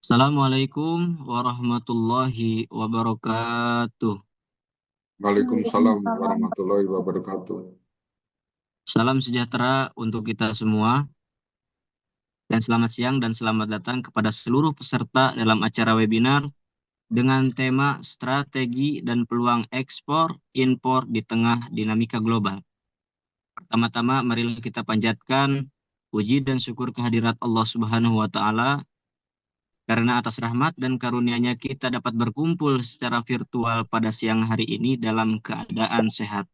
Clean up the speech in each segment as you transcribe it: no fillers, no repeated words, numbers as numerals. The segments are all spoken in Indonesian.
Assalamualaikum warahmatullahi wabarakatuh. Waalaikumsalam warahmatullahi wabarakatuh. Salam sejahtera untuk kita semua, dan selamat siang dan selamat datang kepada seluruh peserta dalam acara webinar dengan tema Strategi dan Peluang Ekspor Impor di Tengah Dinamika Global. Pertama-tama, marilah kita panjatkan puji dan syukur kehadirat Allah Subhanahu wa Ta'ala, karena atas rahmat dan karunia-Nya kita dapat berkumpul secara virtual pada siang hari ini dalam keadaan sehat.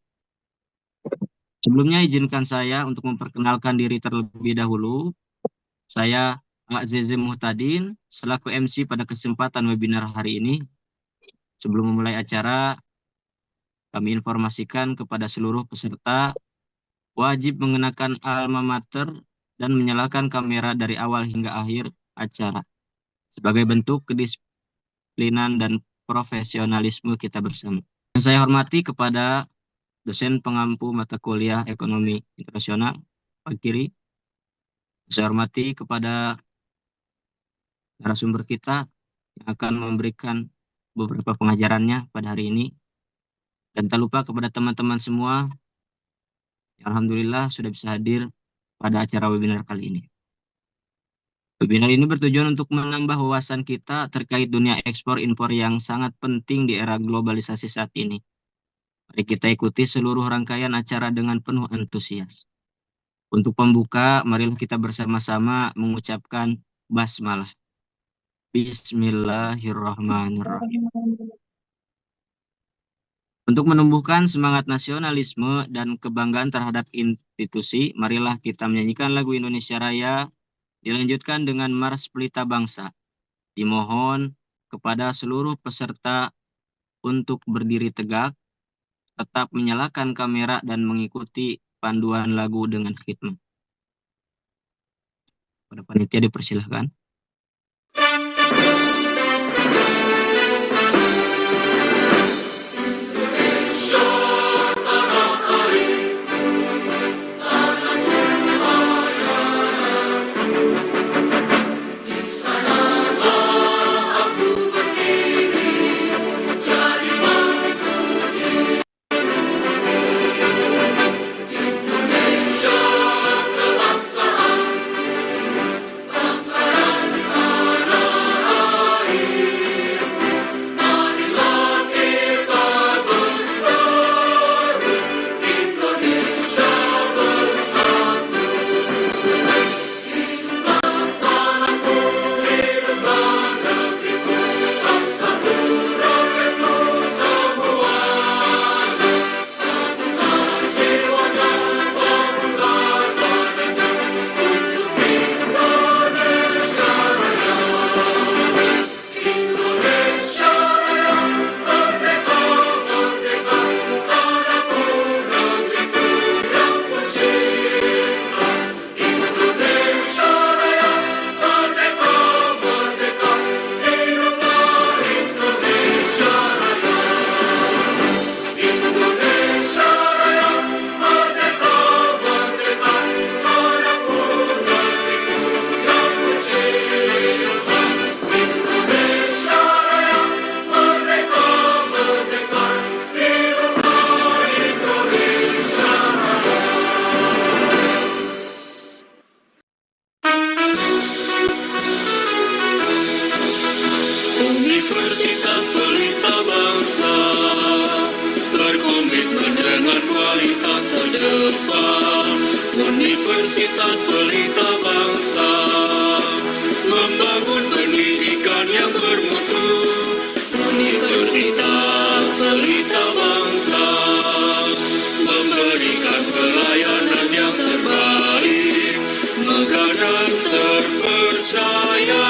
Sebelumnya izinkan saya untuk memperkenalkan diri terlebih dahulu. Saya Zeze Muhtadin, selaku MC pada kesempatan webinar hari ini. Sebelum memulai acara, kami informasikan kepada seluruh peserta wajib mengenakan alma mater dan menyalakan kamera dari awal hingga akhir acara sebagai bentuk kedisiplinan dan profesionalisme kita bersama. Dan saya hormati kepada dosen pengampu mata kuliah Ekonomi Internasional, Pak Kiri. Saya hormati kepada narasumber kita yang akan memberikan beberapa pengajarannya pada hari ini. Dan tak lupa kepada teman-teman semua yang alhamdulillah sudah bisa hadir pada acara webinar kali ini. Webinar ini bertujuan untuk menambah wawasan kita terkait dunia ekspor impor yang sangat penting di era globalisasi saat ini. Mari kita ikuti seluruh rangkaian acara dengan penuh antusias. Untuk pembuka, marilah kita bersama-sama mengucapkan basmalah. Bismillahirrahmanirrahim. Untuk menumbuhkan semangat nasionalisme dan kebanggaan terhadap institusi, marilah kita menyanyikan lagu Indonesia Raya, dilanjutkan dengan Mars Pelita Bangsa. Dimohon kepada seluruh peserta untuk berdiri tegak, tetap menyalakan kamera dan mengikuti panduan lagu dengan khidmat. Pada panitia dipersilahkan. Universitas Pelita Bangsa berkomitmen dengan kualitas terdepan. Universitas Pelita Bangsa membangun pendidikan yang bermutu. Universitas Pelita Bangsa memberikan pelayanan yang terbaik, megah dan terpercaya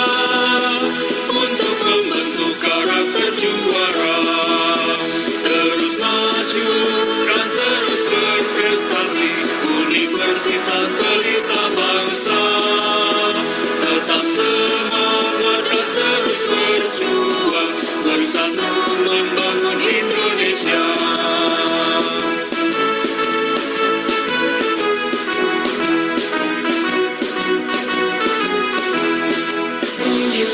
untuk membentuk karakter juara, terus maju dan terus berprestasi. Universitas Pelita Bangsa tetap semangat dan terus berjuang, bersatu membangun Indonesia.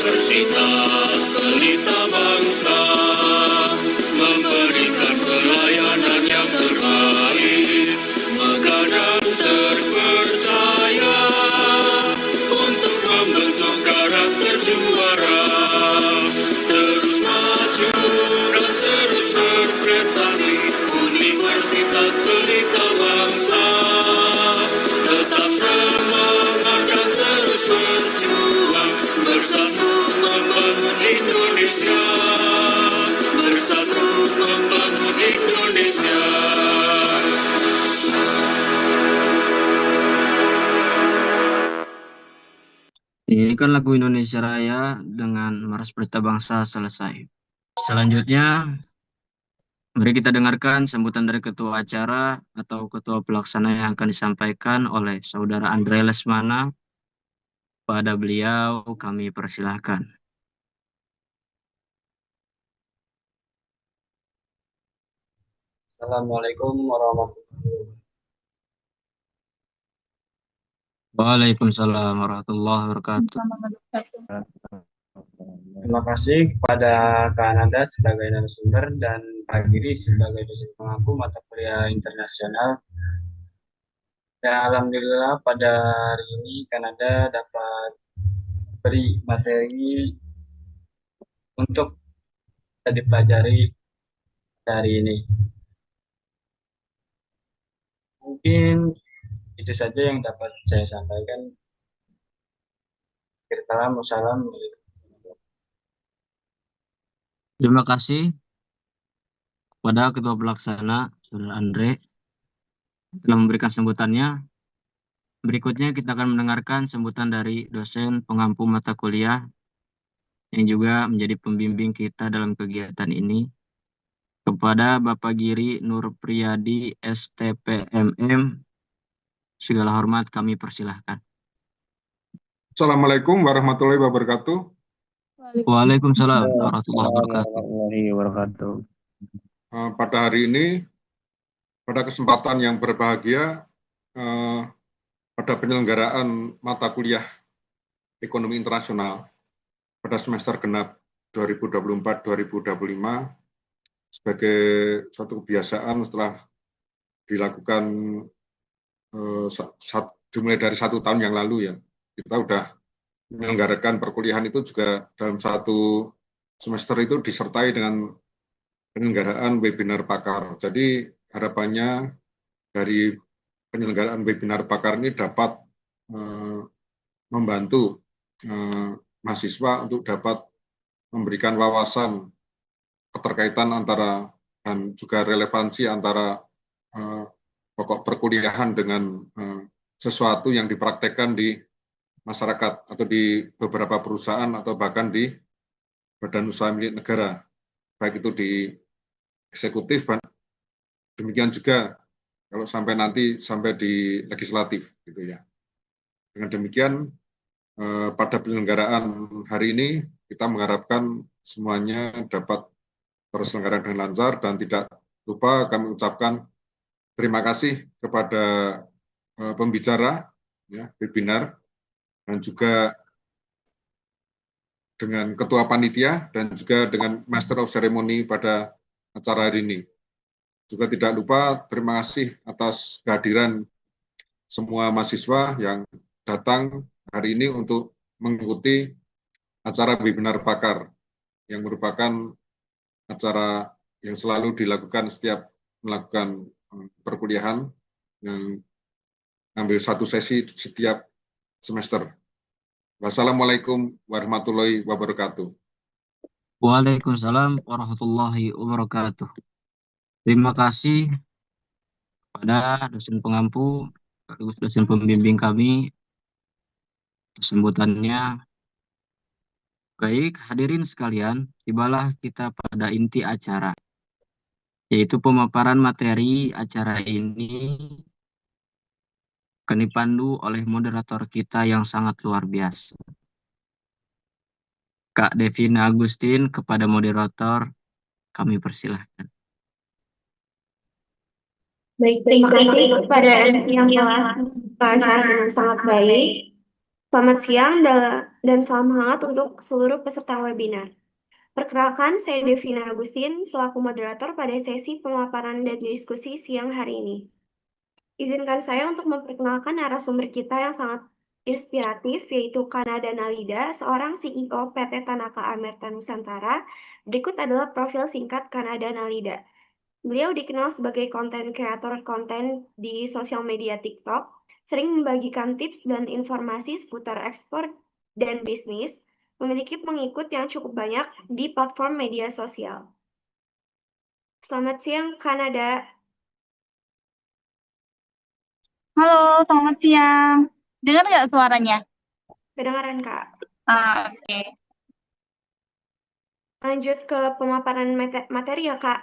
Universitas Pelita Bangsa memberikan pelayanan yang terbaik, megah dan terpercaya untuk membentuk karakter juara, terus maju dan terus berprestasi. Universitas Pelita Bangsa tetap semangat dan terus berjuang, bersatu membangun Indonesia, bersatu membangun Indonesia. Ini kan lagu Indonesia Raya dengan Maras Pelita Bangsa selesai. Selanjutnya, mari kita dengarkan sambutan dari ketua acara atau ketua pelaksana yang akan disampaikan oleh Saudara Andre Lesmana. Pada beliau kami persilahkan. Assalamualaikum warahmatullahi wabarakatuh. Waalaikumsalam warahmatullahi wabarakatuh. Terima kasih kepada Kak Ananda sebagai narasumber dan Pak Giri sebagai dosen pengampu mata kuliah internasional. Dan alhamdulillah pada hari ini Kak Ananda dapat beri materi untuk kita dipelajari hari ini. Mungkin itu saja yang dapat saya sampaikan. Assalamualaikum. Terima kasih kepada ketua pelaksana Saudara Andre telah memberikan sambutannya. Berikutnya kita akan mendengarkan sambutan dari dosen pengampu mata kuliah yang juga menjadi pembimbing kita dalam kegiatan ini, kepada Bapak Giri Nur Priyadi STPMM. Segala hormat kami persilahkan. Assalamualaikum warahmatullahi wabarakatuh. Waalaikumsalam warahmatullahi wabarakatuh. Pada hari ini, pada kesempatan yang berbahagia, pada penyelenggaraan mata kuliah Ekonomi Internasional pada semester genap 2024-2025, sebagai suatu kebiasaan setelah dilakukan dimulai dari 1 tahun yang lalu ya, kita udah menyelenggarakan perkuliahan itu juga dalam 1 semester itu disertai dengan penyelenggaraan webinar pakar. Jadi harapannya dari penyelenggaraan webinar pakar ini dapat membantu mahasiswa untuk dapat memberikan wawasan keterkaitan antara dan juga relevansi antara pokok perkuliahan dengan sesuatu yang dipraktekkan di masyarakat atau di beberapa perusahaan atau bahkan di badan usaha milik negara, baik itu di eksekutif, demikian juga kalau sampai nanti sampai di legislatif gitu ya. Dengan demikian pada penyelenggaraan hari ini kita mengharapkan semuanya dapat terselenggara dengan lancar, dan tidak lupa kami ucapkan terima kasih kepada pembicara ya, webinar, dan juga dengan ketua panitia dan juga dengan Master of Ceremony pada acara hari ini. Juga tidak lupa terima kasih atas kehadiran semua mahasiswa yang datang hari ini untuk mengikuti acara webinar pakar yang merupakan acara yang selalu dilakukan setiap melakukan perkuliahan, yang ambil 1 sesi setiap semester. Wassalamualaikum warahmatullahi wabarakatuh. Waalaikumsalam warahmatullahi wabarakatuh. Terima kasih pada dosen pengampu, dosen pembimbing kami, sambutannya. Baik, hadirin sekalian, tibalah kita pada inti acara, yaitu pemaparan materi acara ini akan dipandu oleh moderator kita yang sangat luar biasa, Kak Devina Agustin. Kepada moderator kami persilahkan. Baik, terima kasih kepada MC yang telah membuka acara dengan sangat baik. Selamat siang dan salam hangat untuk seluruh peserta webinar. Perkenalkan, saya Devina Agustin selaku moderator pada sesi pemaparan dan diskusi siang hari ini. Izinkan saya untuk memperkenalkan narasumber kita yang sangat inspiratif, yaitu Kanada Nalida, seorang CEO PT Tanaka Amerta Nusantara. Berikut adalah profil singkat Kanada Nalida. Beliau dikenal sebagai konten kreator konten di sosial media TikTok, sering membagikan tips dan informasi seputar ekspor dan bisnis, memiliki pengikut yang cukup banyak di platform media sosial. Selamat siang, Kanada. Halo, selamat siang. Dengar nggak suaranya? Kedengaran, Kak. Oke. Lanjut ke pemaparan materi ya, Kak.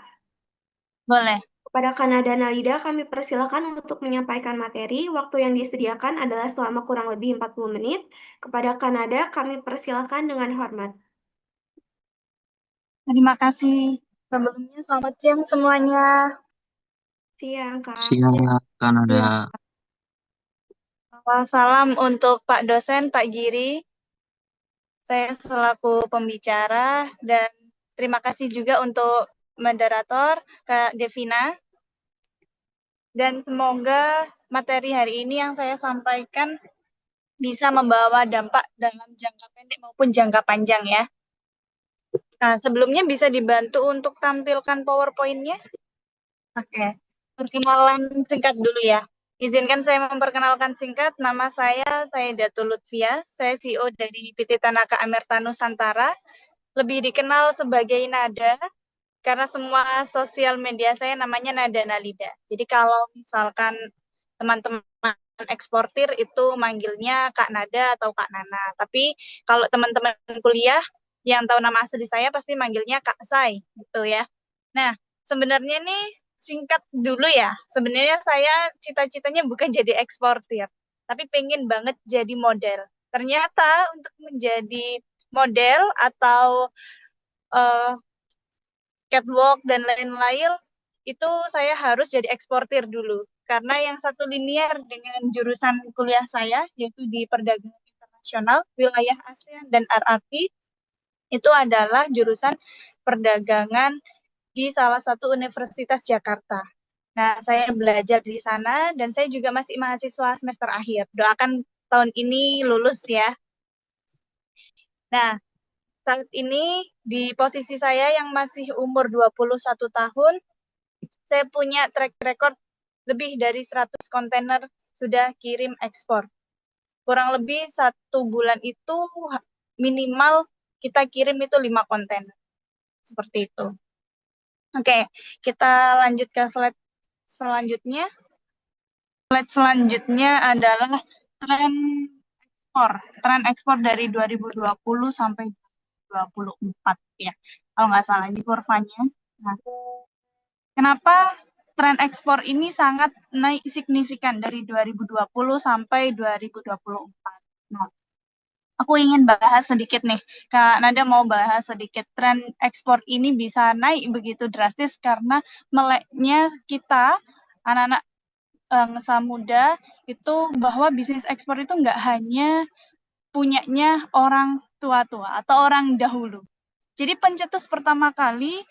Boleh. Kepada Kanada Nalida, kami persilakan untuk menyampaikan materi. Waktu yang disediakan adalah selama kurang lebih 40 menit. Kepada Kanada, kami persilakan dengan hormat. Terima kasih. Sebelumnya selamat siang semuanya. Siang, Kak. Siang, Kanada. Salam untuk Pak dosen, Pak Giri. Saya selaku pembicara dan terima kasih juga untuk moderator, Kak Devina. Dan semoga materi hari ini yang saya sampaikan bisa membawa dampak dalam jangka pendek maupun jangka panjang ya. Nah, sebelumnya bisa dibantu untuk tampilkan PowerPoint-nya? Oke, perkenalan singkat dulu ya. Izinkan saya memperkenalkan singkat, nama saya Datul Lutfia, saya CEO dari PT Tanaka Amerta Nusantara, lebih dikenal sebagai Nada, karena semua sosial media saya namanya Nada Nalida. Jadi kalau misalkan teman-teman eksportir itu manggilnya Kak Nada atau Kak Nana. Tapi kalau teman-teman kuliah yang tahu nama asli saya pasti manggilnya Kak Sai gitu ya. Nah, sebenarnya nih singkat dulu ya. Sebenarnya saya cita-citanya bukan jadi eksportir, tapi pengen banget jadi model. Ternyata untuk menjadi model atau catwalk dan lain-lain itu saya harus jadi eksportir dulu. Karena yang satu linear dengan jurusan kuliah saya, yaitu di perdagangan internasional, wilayah ASEAN dan RRP, itu adalah jurusan perdagangan di salah satu universitas Jakarta. Nah, saya belajar di sana dan saya juga masih mahasiswa semester akhir. Doakan tahun ini lulus ya. Nah, saat ini di posisi saya yang masih umur 21 tahun, saya punya track record lebih dari 100 kontainer sudah kirim ekspor. Kurang lebih 1 bulan itu minimal kita kirim itu 5 kontainer. Seperti itu. Oke, kita lanjut ke slide selanjutnya. Slide selanjutnya adalah tren ekspor. Tren ekspor dari 2020 sampai 2024 ya. Kalau nggak salah ini kurvanya. Nah, kenapa tren ekspor ini sangat naik signifikan dari 2020 sampai 2024? Nah, aku ingin bahas sedikit nih. Kak Nada mau bahas sedikit tren ekspor ini bisa naik begitu drastis karena meleknya kita anak-anak ngesa muda itu bahwa bisnis ekspor itu nggak hanya punyanya orang tua-tua atau orang dahulu. Jadi pencetus pertama kali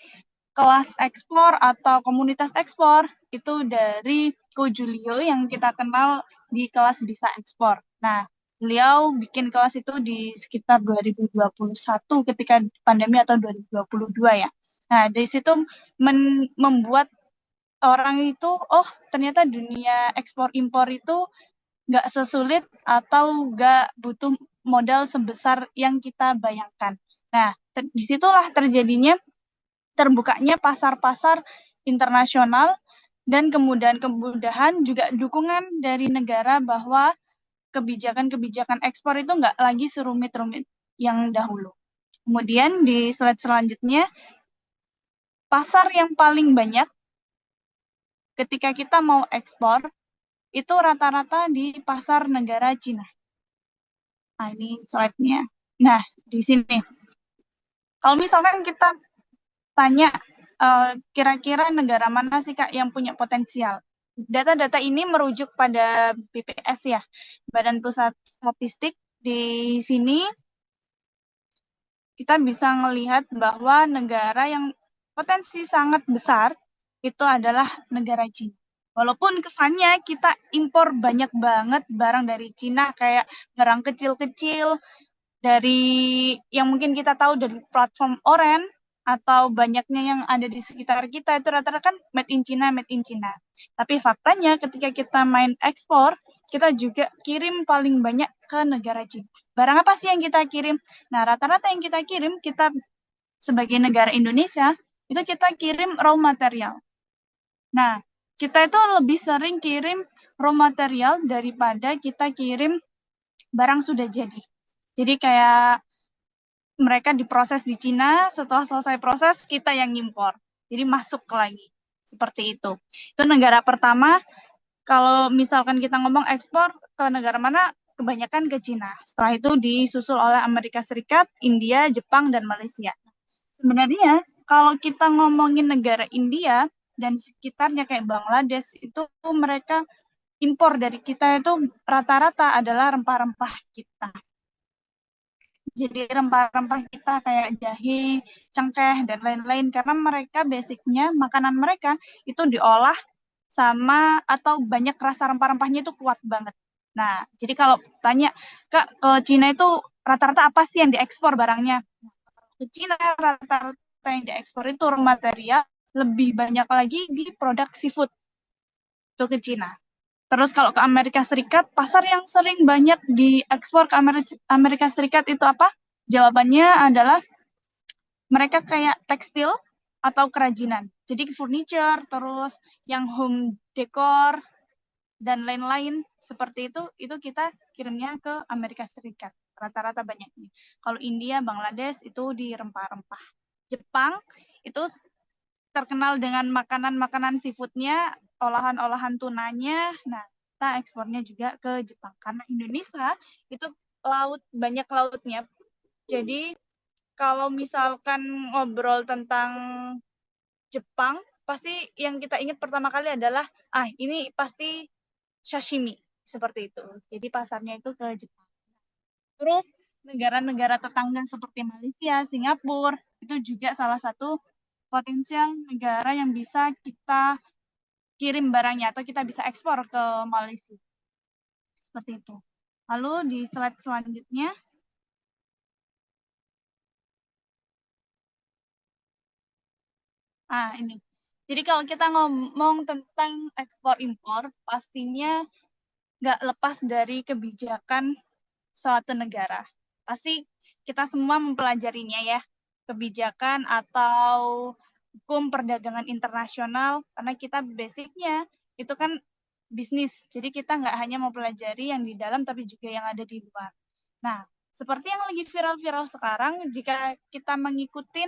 kelas ekspor atau komunitas ekspor itu dari Ko Julio yang kita kenal di kelas bisa ekspor. Nah, beliau bikin kelas itu di sekitar 2021 ketika pandemi atau 2022 ya. Nah, dari situ membuat orang itu, oh ternyata dunia ekspor impor itu nggak sesulit atau nggak butuh modal sebesar yang kita bayangkan. Nah, disitulah terbukanya pasar-pasar internasional dan kemudahan-kemudahan juga dukungan dari negara bahwa kebijakan-kebijakan ekspor itu nggak lagi serumit-rumit yang dahulu. Kemudian di slide selanjutnya, pasar yang paling banyak ketika kita mau ekspor itu rata-rata di pasar negara Cina. Nah, ini slide-nya. Nah, di sini. Kalau misalkan kita tanya kira-kira negara mana sih Kak yang punya potensial? Data-data ini merujuk pada BPS ya, Badan Pusat Statistik. Di sini kita bisa melihat bahwa negara yang potensi sangat besar itu adalah negara Cina. Walaupun kesannya kita impor banyak banget barang dari Cina, kayak barang kecil-kecil, dari yang mungkin kita tahu dari platform Oren, atau banyaknya yang ada di sekitar kita, itu rata-rata kan made in China, made in China. Tapi faktanya ketika kita main ekspor, kita juga kirim paling banyak ke negara Cina. Barang apa sih yang kita kirim? Nah, rata-rata yang kita kirim, kita sebagai negara Indonesia, itu kita kirim raw material. Nah, kita itu lebih sering kirim raw material daripada kita kirim barang sudah jadi. Jadi kayak mereka diproses di Cina, setelah selesai proses kita yang impor. Jadi masuk lagi. Seperti itu. Itu negara pertama. Kalau misalkan kita ngomong ekspor ke negara mana, kebanyakan ke Cina. Setelah itu disusul oleh Amerika Serikat, India, Jepang, dan Malaysia. Sebenarnya kalau kita ngomongin negara India dan sekitarnya kayak Bangladesh, itu mereka impor dari kita itu rata-rata adalah rempah-rempah kita. Jadi rempah-rempah kita kayak jahe, cengkeh, dan lain-lain. Karena mereka basicnya, makanan mereka itu diolah sama atau banyak rasa rempah-rempahnya itu kuat banget. Nah, jadi kalau tanya, Kak, ke Cina itu rata-rata apa sih yang diekspor barangnya? Ke Cina rata-rata yang diekspor itu raw material, lebih banyak lagi di produk seafood. Itu ke Cina. Terus kalau ke Amerika Serikat, pasar yang sering banyak diekspor ke Amerika Serikat itu apa? Jawabannya adalah mereka kayak tekstil atau kerajinan. Jadi furniture, terus yang home decor, dan lain-lain seperti itu kita kirimnya ke Amerika Serikat. Rata-rata banyaknya. Kalau India, Bangladesh itu di rempah-rempah. Jepang itu terkenal dengan makanan-makanan seafoodnya, olahan-olahan tunanya. Nah, kita ekspornya juga ke Jepang. Karena Indonesia itu banyak lautnya. Jadi, kalau misalkan ngobrol tentang Jepang, pasti yang kita ingat pertama kali adalah, ini pasti sashimi. Seperti itu. Jadi, pasarnya itu ke Jepang. Terus, negara-negara tetangga seperti Malaysia, Singapura, itu juga salah satu potensial negara yang bisa kita kirim barangnya atau kita bisa ekspor ke Malaysia. Seperti itu. Lalu di slide selanjutnya, ini. Jadi kalau kita ngomong tentang ekspor-impor, pastinya nggak lepas dari kebijakan suatu negara. Pasti kita semua mempelajarinya ya, kebijakan atau hukum perdagangan internasional, karena kita basicnya itu kan bisnis. Jadi kita nggak hanya mempelajari yang di dalam, tapi juga yang ada di luar. Nah, seperti yang lagi viral-viral sekarang, jika kita mengikuti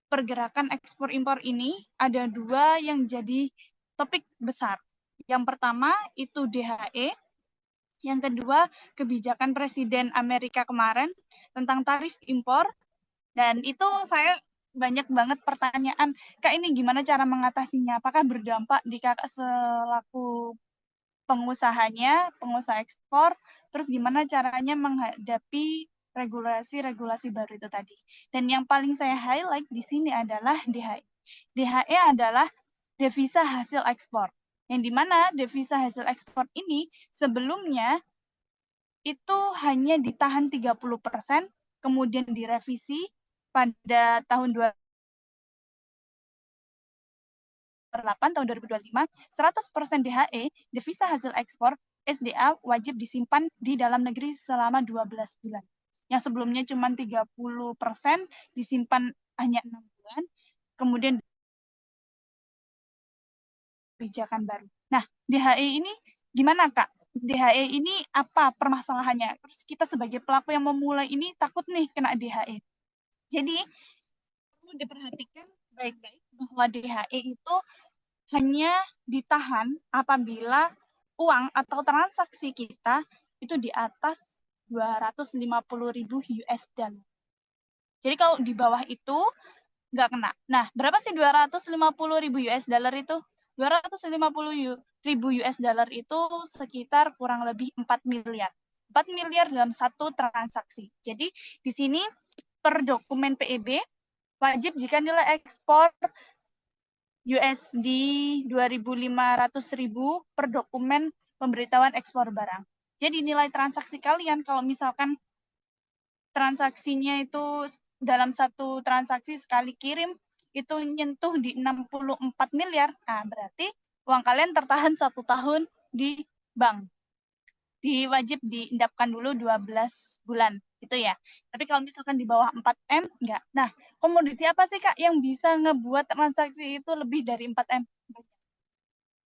pergerakan ekspor-impor ini, ada dua yang jadi topik besar. Yang pertama itu DHE, yang kedua kebijakan Presiden Amerika kemarin tentang tarif impor, dan itu saya banyak banget pertanyaan, Kak ini gimana cara mengatasinya? Apakah berdampak di Kakak selaku pengusahanya, pengusaha ekspor, terus gimana caranya menghadapi regulasi-regulasi baru itu tadi. Dan yang paling saya highlight di sini adalah DHE. DHE adalah devisa hasil ekspor. Yang dimana devisa hasil ekspor ini sebelumnya itu hanya ditahan 30%, kemudian direvisi pada tahun 2025, 100% DHE, devisa hasil ekspor, SDA wajib disimpan di dalam negeri selama 12 bulan. Yang sebelumnya cuma 30% disimpan hanya 6 bulan, kemudian kebijakan baru. Nah, DHE ini gimana, Kak? DHE ini apa permasalahannya? Terus kita sebagai pelaku yang memulai ini takut nih kena DHE. Jadi, perlu diperhatikan baik-baik bahwa DHE itu hanya ditahan apabila uang atau transaksi kita itu di atas 250.000 US dollar. Jadi kalau di bawah itu nggak kena. Nah, berapa sih 250.000 US dollar itu? 250.000 US dollar itu sekitar kurang lebih 4 miliar. 4 miliar dalam satu transaksi. Jadi di sini per dokumen PEB wajib jika nilai ekspor USD 2.500.000 per dokumen pemberitahuan ekspor barang. Jadi nilai transaksi kalian kalau misalkan transaksinya itu dalam satu transaksi sekali kirim itu nyentuh di 64 miliar, nah berarti uang kalian tertahan 1 tahun di bank. Wajib diendapkan dulu 12 bulan, gitu ya. Tapi kalau misalkan di bawah 4M, enggak. Nah, komoditi apa sih, Kak, yang bisa ngebuat transaksi itu lebih dari 4M?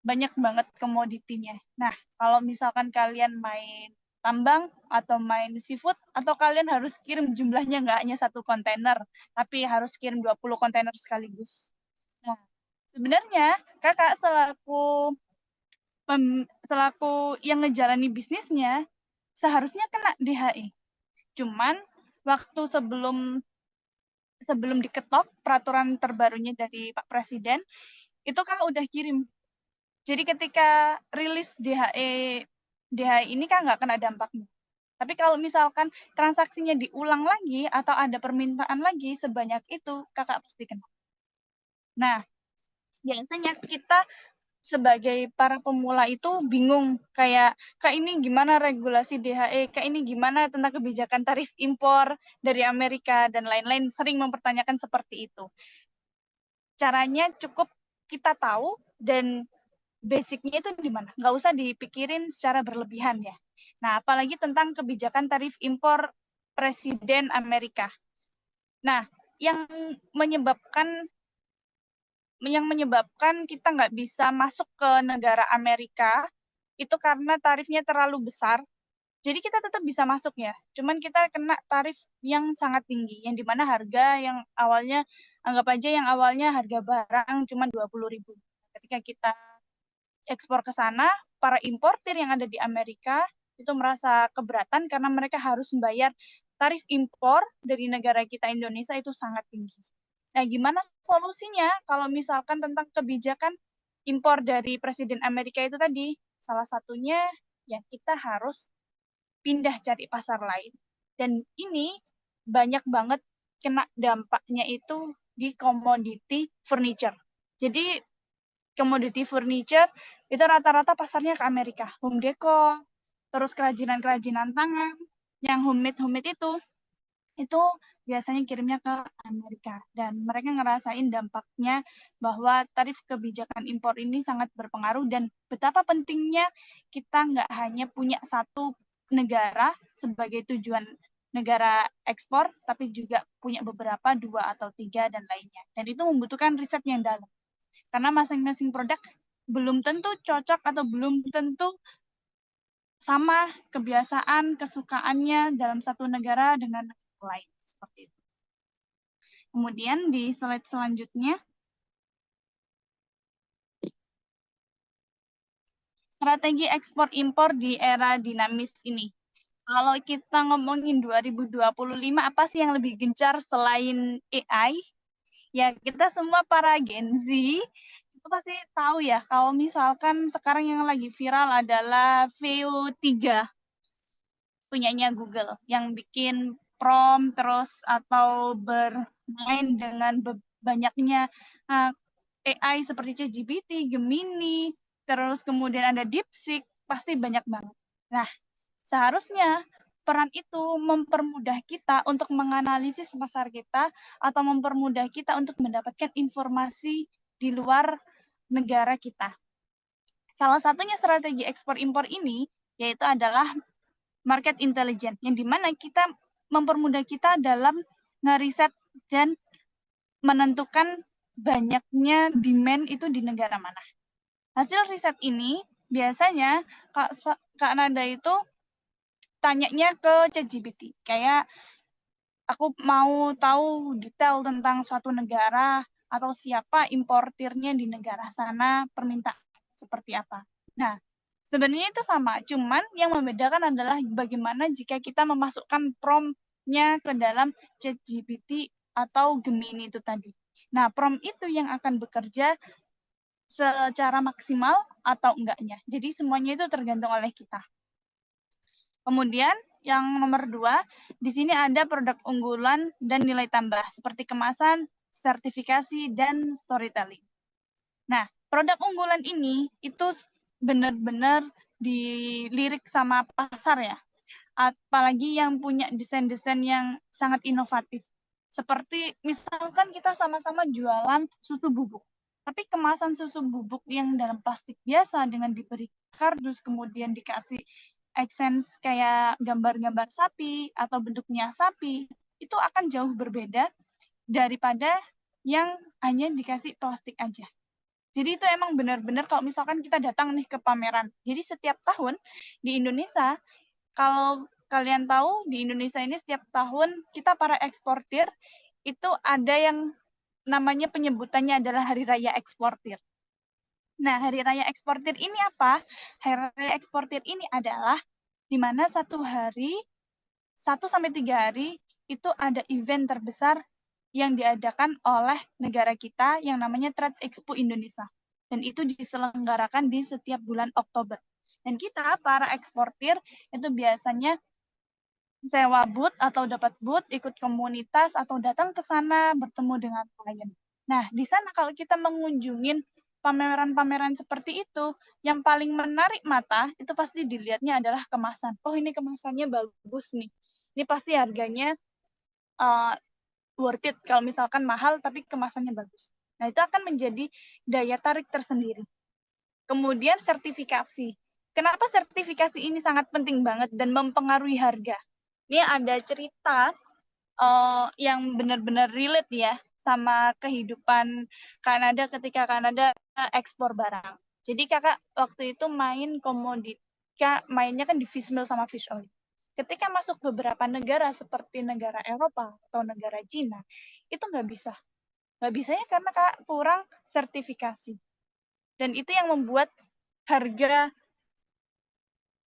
Banyak banget komoditinya. Nah, kalau misalkan kalian main tambang atau main seafood, atau kalian harus kirim jumlahnya nggak hanya 1 kontainer, tapi harus kirim 20 kontainer sekaligus. Nah, sebenarnya Kakak selaku yang ngejalani bisnisnya, seharusnya kena DHE. Cuman waktu sebelum diketok peraturan terbarunya dari Pak Presiden, itu kan udah kirim. Jadi ketika rilis DHE ini kan nggak kena dampaknya. Tapi kalau misalkan transaksinya diulang lagi atau ada permintaan lagi sebanyak itu, Kakak pasti kena. Nah, biasanya kita sebagai para pemula itu bingung, kayak, Kak ini gimana regulasi DHE, Kak ini gimana tentang kebijakan tarif impor dari Amerika, dan lain-lain, sering mempertanyakan seperti itu. Caranya cukup kita tahu, dan basicnya itu di mana, nggak usah dipikirin secara berlebihan ya. Nah, apalagi tentang kebijakan tarif impor Presiden Amerika. Nah, yang menyebabkan kita nggak bisa masuk ke negara Amerika itu karena tarifnya terlalu besar. Jadi kita tetap bisa masuk ya, cuman kita kena tarif yang sangat tinggi, yang dimana harga yang awalnya, anggap aja yang awalnya harga barang cuma 20.000. Ketika kita ekspor ke sana, para importir yang ada di Amerika itu merasa keberatan karena mereka harus membayar tarif impor dari negara kita Indonesia itu sangat tinggi. Nah, gimana solusinya kalau misalkan tentang kebijakan impor dari Presiden Amerika itu tadi? Salah satunya ya kita harus pindah cari pasar lain. Dan ini banyak banget kena dampaknya itu di komoditi furniture. Jadi komoditi furniture itu rata-rata pasarnya ke Amerika. Home decor, terus kerajinan-kerajinan tangan, yang homemade itu biasanya kirimnya ke Amerika, dan mereka ngerasain dampaknya bahwa tarif kebijakan impor ini sangat berpengaruh, dan betapa pentingnya kita nggak hanya punya satu negara sebagai tujuan negara ekspor, tapi juga punya beberapa, 2 atau 3 dan lainnya. Dan itu membutuhkan riset yang dalam, karena masing-masing produk belum tentu cocok atau belum tentu sama kebiasaan, kesukaannya dalam satu negara dengan lain, seperti itu. Kemudian di slide selanjutnya, strategi ekspor impor di era dinamis ini. Kalau kita ngomongin 2025, apa sih yang lebih gencar selain AI? Ya, kita semua para Gen Z itu pasti tahu ya, kalau misalkan sekarang yang lagi viral adalah VO3 punyanya Google, yang bikin prompt terus atau bermain dengan banyaknya AI seperti ChatGPT, Gemini, terus kemudian ada DeepSeek, pasti banyak banget. Nah, seharusnya peran itu mempermudah kita untuk menganalisis pasar kita atau mempermudah kita untuk mendapatkan informasi di luar negara kita. Salah satunya strategi ekspor impor ini yaitu adalah market intelligence, yang dimana kita mempermudah kita dalam ngeriset dan menentukan banyaknya demand itu di negara mana. Hasil riset ini biasanya Kak Nada itu tanyanya ke ChatGPT, kayak aku mau tahu detail tentang suatu negara atau siapa importirnya di negara sana, permintaan seperti apa. Nah, sebenarnya itu sama, cuman yang membedakan adalah bagaimana jika kita memasukkan prompt-nya ke dalam ChatGPT atau Gemini itu tadi. Nah, prompt itu yang akan bekerja secara maksimal atau enggaknya. Jadi semuanya itu tergantung oleh kita. Kemudian yang nomor 2, di sini ada produk unggulan dan nilai tambah seperti kemasan, sertifikasi, dan storytelling. Nah, produk unggulan ini itu benar-benar dilirik sama pasar ya. Apalagi yang punya desain-desain yang sangat inovatif. Seperti misalkan kita sama-sama jualan susu bubuk. Tapi kemasan susu bubuk yang dalam plastik biasa dengan diberi kardus, kemudian dikasih accents kayak gambar-gambar sapi atau bentuknya sapi, itu akan jauh berbeda daripada yang hanya dikasih plastik aja. Jadi itu emang benar-benar kalau misalkan kita datang nih ke pameran. Jadi setiap tahun di Indonesia, kalau kalian tahu di Indonesia ini setiap tahun kita para eksportir itu ada yang namanya penyebutannya adalah Hari Raya Eksportir. Nah, Hari Raya Eksportir ini apa? Hari Raya Eksportir ini adalah di mana 1 sampai 3 hari itu ada event terbesar yang diadakan oleh negara kita yang namanya Trade Expo Indonesia. Dan itu diselenggarakan di setiap bulan Oktober. Dan kita, para eksportir, itu biasanya sewa booth atau dapat booth, ikut komunitas, atau datang ke sana bertemu dengan klien. Nah, di sana kalau kita mengunjungin pameran-pameran seperti itu, yang paling menarik mata, itu pasti dilihatnya adalah kemasan. Oh, ini kemasannya bagus nih. Ini pasti harganya worth it kalau misalkan mahal tapi kemasannya bagus. Nah, itu akan menjadi daya tarik tersendiri. Kemudian sertifikasi. Kenapa sertifikasi ini sangat penting banget dan mempengaruhi harga? Ini ada cerita yang benar-benar relate ya sama kehidupan Kanada ketika Kanada ekspor barang. Jadi kakak waktu itu main komoditi, mainnya kan di fish meal sama fish oil. Ketika masuk beberapa negara seperti negara Eropa atau negara Cina, itu nggak bisa. Nggak bisanya karena Kak kurang sertifikasi. Dan itu yang membuat harga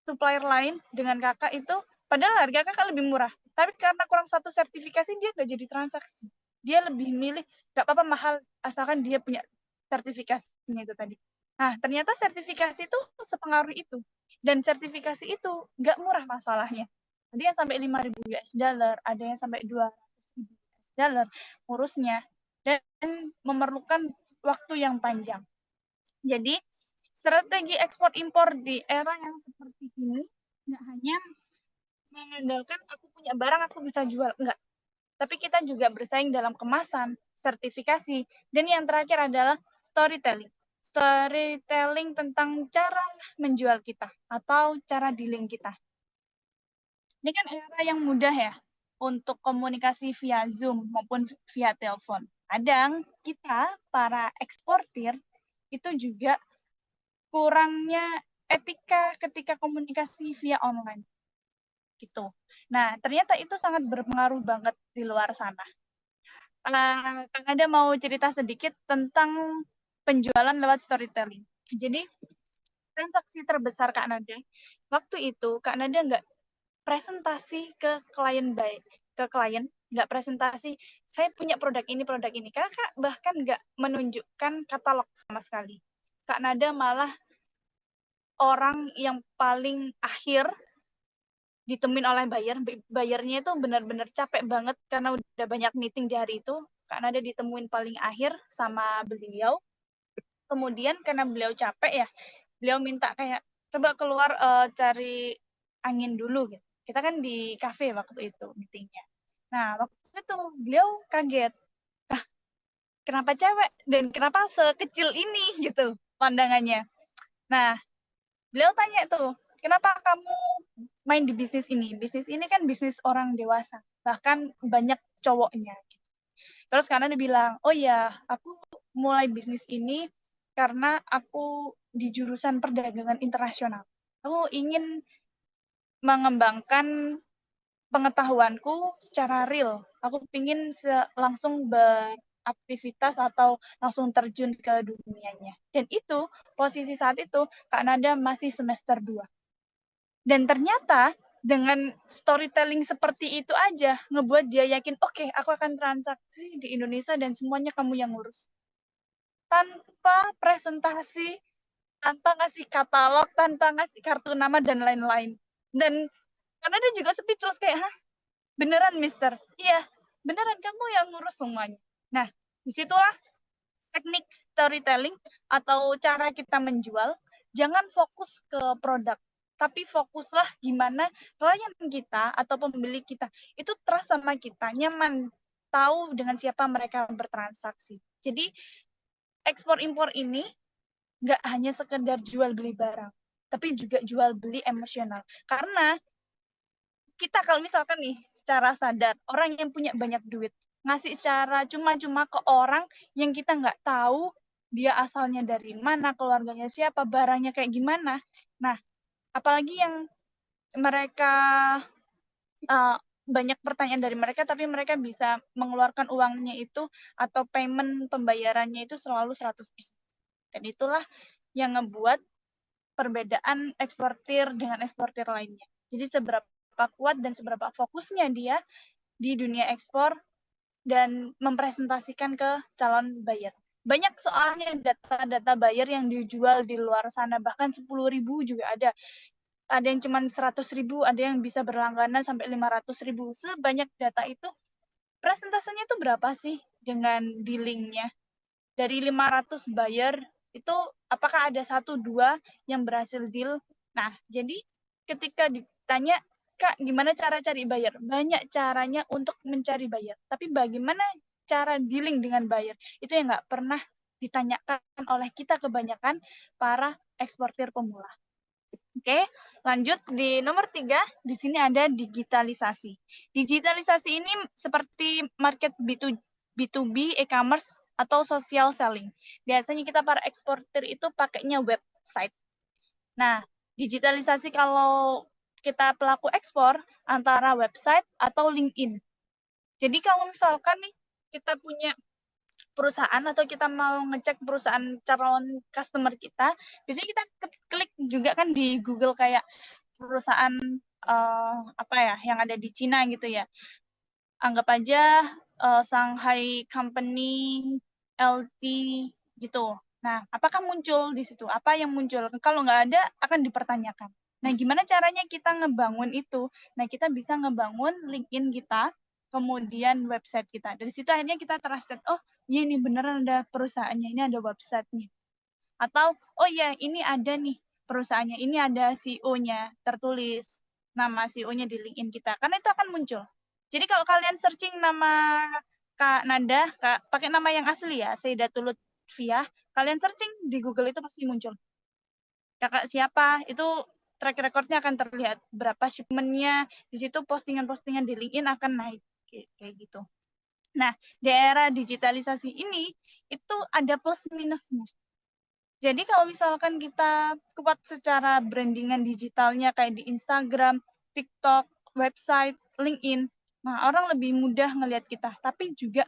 supplier lain dengan kakak itu, padahal harga kakak lebih murah. Tapi karena kurang satu sertifikasi, dia nggak jadi transaksi. Dia lebih milih, nggak apa-apa mahal, asalkan dia punya sertifikasinya itu tadi. Nah, ternyata sertifikasi itu sepengaruh itu. Dan sertifikasi itu nggak murah masalahnya. Ada yang sampai 5.000 US dollar, ada yang sampai 200.000 US dollar ngurusnya, dan memerlukan waktu yang panjang. Jadi, strategi ekspor impor di era yang seperti ini nggak hanya mengandalkan aku punya barang aku bisa jual, enggak. Tapi kita juga bersaing dalam kemasan, sertifikasi, dan yang terakhir adalah storytelling. Storytelling tentang cara menjual kita atau cara dealing kita. Ini kan era yang mudah ya untuk komunikasi via Zoom maupun via telepon. Kadang kita, para eksportir, itu juga kurangnya etika ketika komunikasi via online. Gitu. Nah, ternyata itu sangat berpengaruh banget di luar sana. Kang Ada mau cerita sedikit tentang penjualan lewat storytelling. Jadi, transaksi terbesar Kak Nada, waktu itu Kak Nada nggak presentasi ke klien nggak presentasi, saya punya produk ini. Kakak bahkan nggak menunjukkan katalog sama sekali. Kak Nada malah orang yang paling akhir ditemuin oleh bayarnya itu benar-benar capek banget karena udah banyak meeting di hari itu, Kak Nada ditemuin paling akhir sama beliau. Kemudian karena beliau capek ya, beliau minta kayak coba keluar cari angin dulu gitu. Kita kan di kafe waktu itu meetingnya. Nah, waktu itu beliau kaget. Nah, kenapa cewek dan kenapa sekecil ini gitu pandangannya. Nah, beliau tanya tuh, kenapa kamu main di bisnis ini? Bisnis ini kan bisnis orang dewasa, bahkan banyak cowoknya. Terus karena dia bilang, oh ya, aku mulai bisnis ini karena aku di jurusan perdagangan internasional. Aku ingin mengembangkan pengetahuanku secara real. Aku ingin langsung beraktivitas atau langsung terjun ke dunianya. Dan itu, posisi saat itu, Kak Nada masih semester 2. Dan ternyata, dengan storytelling seperti itu aja, ngebuat dia yakin, oke, aku akan transaksi di Indonesia dan semuanya kamu yang ngurus. Tanpa presentasi, tanpa ngasih katalog, tanpa ngasih kartu nama, dan lain-lain. Dan Karena dia juga speechless kayak, hah? Beneran, Mister? Iya, beneran kamu yang ngurus semuanya. Nah, disitulah teknik storytelling atau cara kita menjual. Jangan fokus ke produk, tapi fokuslah gimana klien kita atau pembeli kita itu trust sama kita, nyaman, tahu dengan siapa mereka bertransaksi. Jadi ekspor impor ini nggak hanya sekedar jual beli barang, tapi juga jual beli emosional. Karena kita kalau misalkan nih secara sadar, orang yang punya banyak duit, ngasih secara cuma-cuma ke orang yang kita nggak tahu dia asalnya dari mana, keluarganya siapa, barangnya kayak gimana. Nah, apalagi yang mereka banyak pertanyaan dari mereka, tapi mereka bisa mengeluarkan uangnya itu atau payment pembayarannya itu selalu 100%. Dan itulah yang ngebuat perbedaan eksportir dengan eksportir lainnya. Jadi seberapa kuat dan seberapa fokusnya dia di dunia ekspor dan mempresentasikan ke calon buyer. Banyak soalnya data-data buyer yang dijual di luar sana, bahkan 10.000 juga ada. Ada yang cuma 100.000, ada yang bisa berlangganan sampai 500.000. Sebanyak data itu, presentasenya itu berapa sih dengan dealingnya? Dari 500 buyer, itu apakah ada 1-2 yang berhasil deal? Nah, jadi ketika ditanya, Kak, gimana cara cari buyer? Banyak caranya untuk mencari buyer. Tapi bagaimana cara dealing dengan buyer? Itu yang nggak pernah ditanyakan oleh kita kebanyakan para eksportir pemula. Oke, lanjut di nomor 3, di sini ada digitalisasi. Digitalisasi ini seperti market B2B, e-commerce, atau social selling. Biasanya kita para eksportir itu pakainya website. Nah, digitalisasi kalau kita pelaku ekspor antara website atau LinkedIn. Jadi kalau misalkan nih kita punya perusahaan atau kita mau ngecek perusahaan calon customer kita, biasanya kita klik juga kan di Google kayak perusahaan apa ya yang ada di Cina gitu ya. Anggap aja Shanghai Company LT gitu. Nah, apakah muncul di situ? Apa yang muncul? Kalau nggak ada, akan dipertanyakan. Nah, gimana caranya kita ngebangun itu? Nah, kita bisa ngebangun LinkedIn kita, kemudian website kita. Dari situ akhirnya kita trusted, oh, ya ini beneran ada perusahaannya, ini ada websitenya. Atau, oh ya, ini ada nih perusahaannya, ini ada CEO-nya, tertulis nama CEO-nya di LinkedIn kita. Karena itu akan muncul. Jadi kalau kalian searching nama Kak Nanda, pakai nama yang asli ya, Saidatul Lutfiah, kalian searching di Google itu pasti muncul. Kakak siapa, itu track record-nya akan terlihat. Berapa shipment-nya, di situ postingan-postingan di LinkedIn akan naik. Kayak gitu. Nah, di era digitalisasi ini, itu ada plus minusnya. Jadi kalau misalkan kita kuat secara brandingan digitalnya kayak di Instagram, TikTok, website, LinkedIn, nah orang lebih mudah ngelihat kita. Tapi juga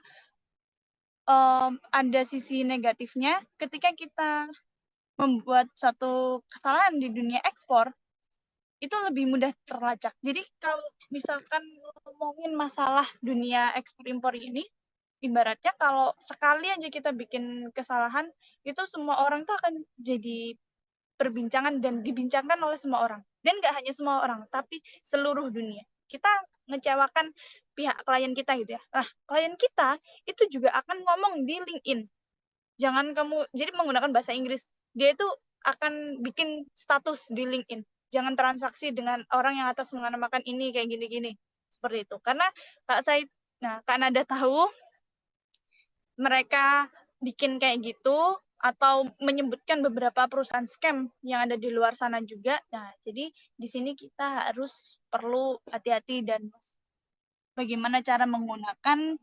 ada sisi negatifnya ketika kita membuat suatu kesalahan di dunia ekspor, itu lebih mudah terlacak. Jadi kalau misalkan ngomongin masalah dunia ekspor-impor ini, ibaratnya kalau sekali aja kita bikin kesalahan, itu semua orang tuh akan jadi perbincangan dan dibincangkan oleh semua orang. Dan nggak hanya semua orang, tapi seluruh dunia. Kita ngecewakan pihak klien kita gitu ya. Nah, klien kita itu juga akan ngomong di LinkedIn. Jangan kamu, jadi menggunakan bahasa Inggris. Dia itu akan bikin status di LinkedIn. Jangan transaksi dengan orang yang atas menamakan ini kayak gini-gini. Seperti itu. Karena Kak Nada tahu mereka bikin kayak gitu atau menyebutkan beberapa perusahaan scam yang ada di luar sana juga. Nah, jadi di sini kita harus perlu hati-hati dan bagaimana cara menggunakannya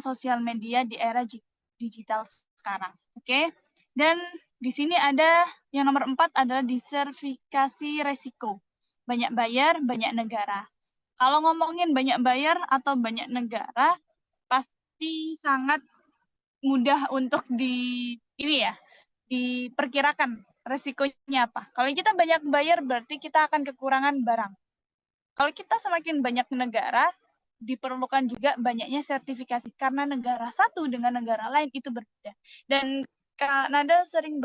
sosial media di era digital sekarang. Oke. Dan di sini ada yang nomor 4 adalah diversifikasi resiko. Banyak bayar, banyak negara. Kalau ngomongin banyak bayar atau banyak negara, pasti sangat mudah untuk diperkirakan resikonya apa. Kalau kita banyak bayar, berarti kita akan kekurangan barang. Kalau kita semakin banyak negara, diperlukan juga banyaknya sertifikasi, karena negara satu dengan negara lain itu berbeda. Dan Kak Nada sering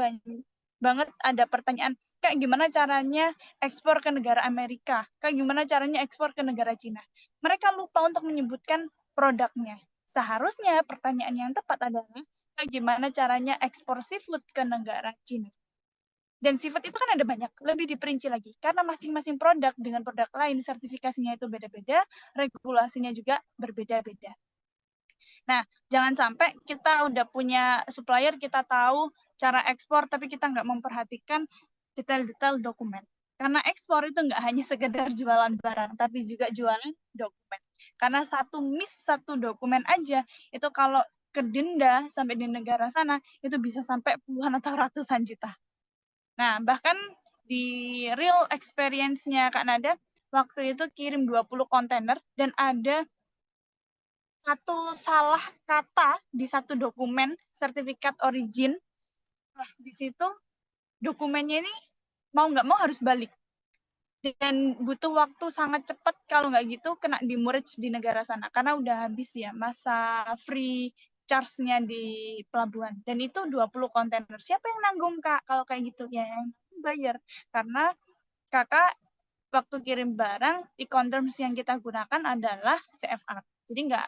banget ada pertanyaan, Kak, gimana caranya ekspor ke negara Amerika? Kak, gimana caranya ekspor ke negara Cina? Mereka lupa untuk menyebutkan produknya. Seharusnya pertanyaan yang tepat adalah, Kak, gimana caranya ekspor seafood ke negara Cina? Dan seafood itu kan ada banyak, lebih diperinci lagi. Karena masing-masing produk dengan produk lain, sertifikasinya itu beda-beda, regulasinya juga berbeda-beda. Nah, jangan sampai kita udah punya supplier, kita tahu cara ekspor, tapi kita nggak memperhatikan detail-detail dokumen. Karena ekspor itu nggak hanya sekedar jualan barang, tapi juga jualan dokumen. Karena satu dokumen aja, itu kalau kedenda sampai di negara sana, itu bisa sampai puluhan atau ratusan juta. Nah, bahkan di real experience-nya Kak Nada, waktu itu kirim 20 kontainer dan ada satu salah kata di satu dokumen sertifikat origin. Nah, di situ dokumennya ini mau nggak mau harus balik. Dan butuh waktu sangat cepat, kalau nggak gitu kena demurrage di negara sana. Karena udah habis ya masa free charge-nya di pelabuhan. Dan itu 20 kontainer. Siapa yang nanggung, Kak? Kalau kayak gitu, ya yang bayar. Karena Kakak waktu kirim barang, e-commerce yang kita gunakan adalah CFR. Jadi nggak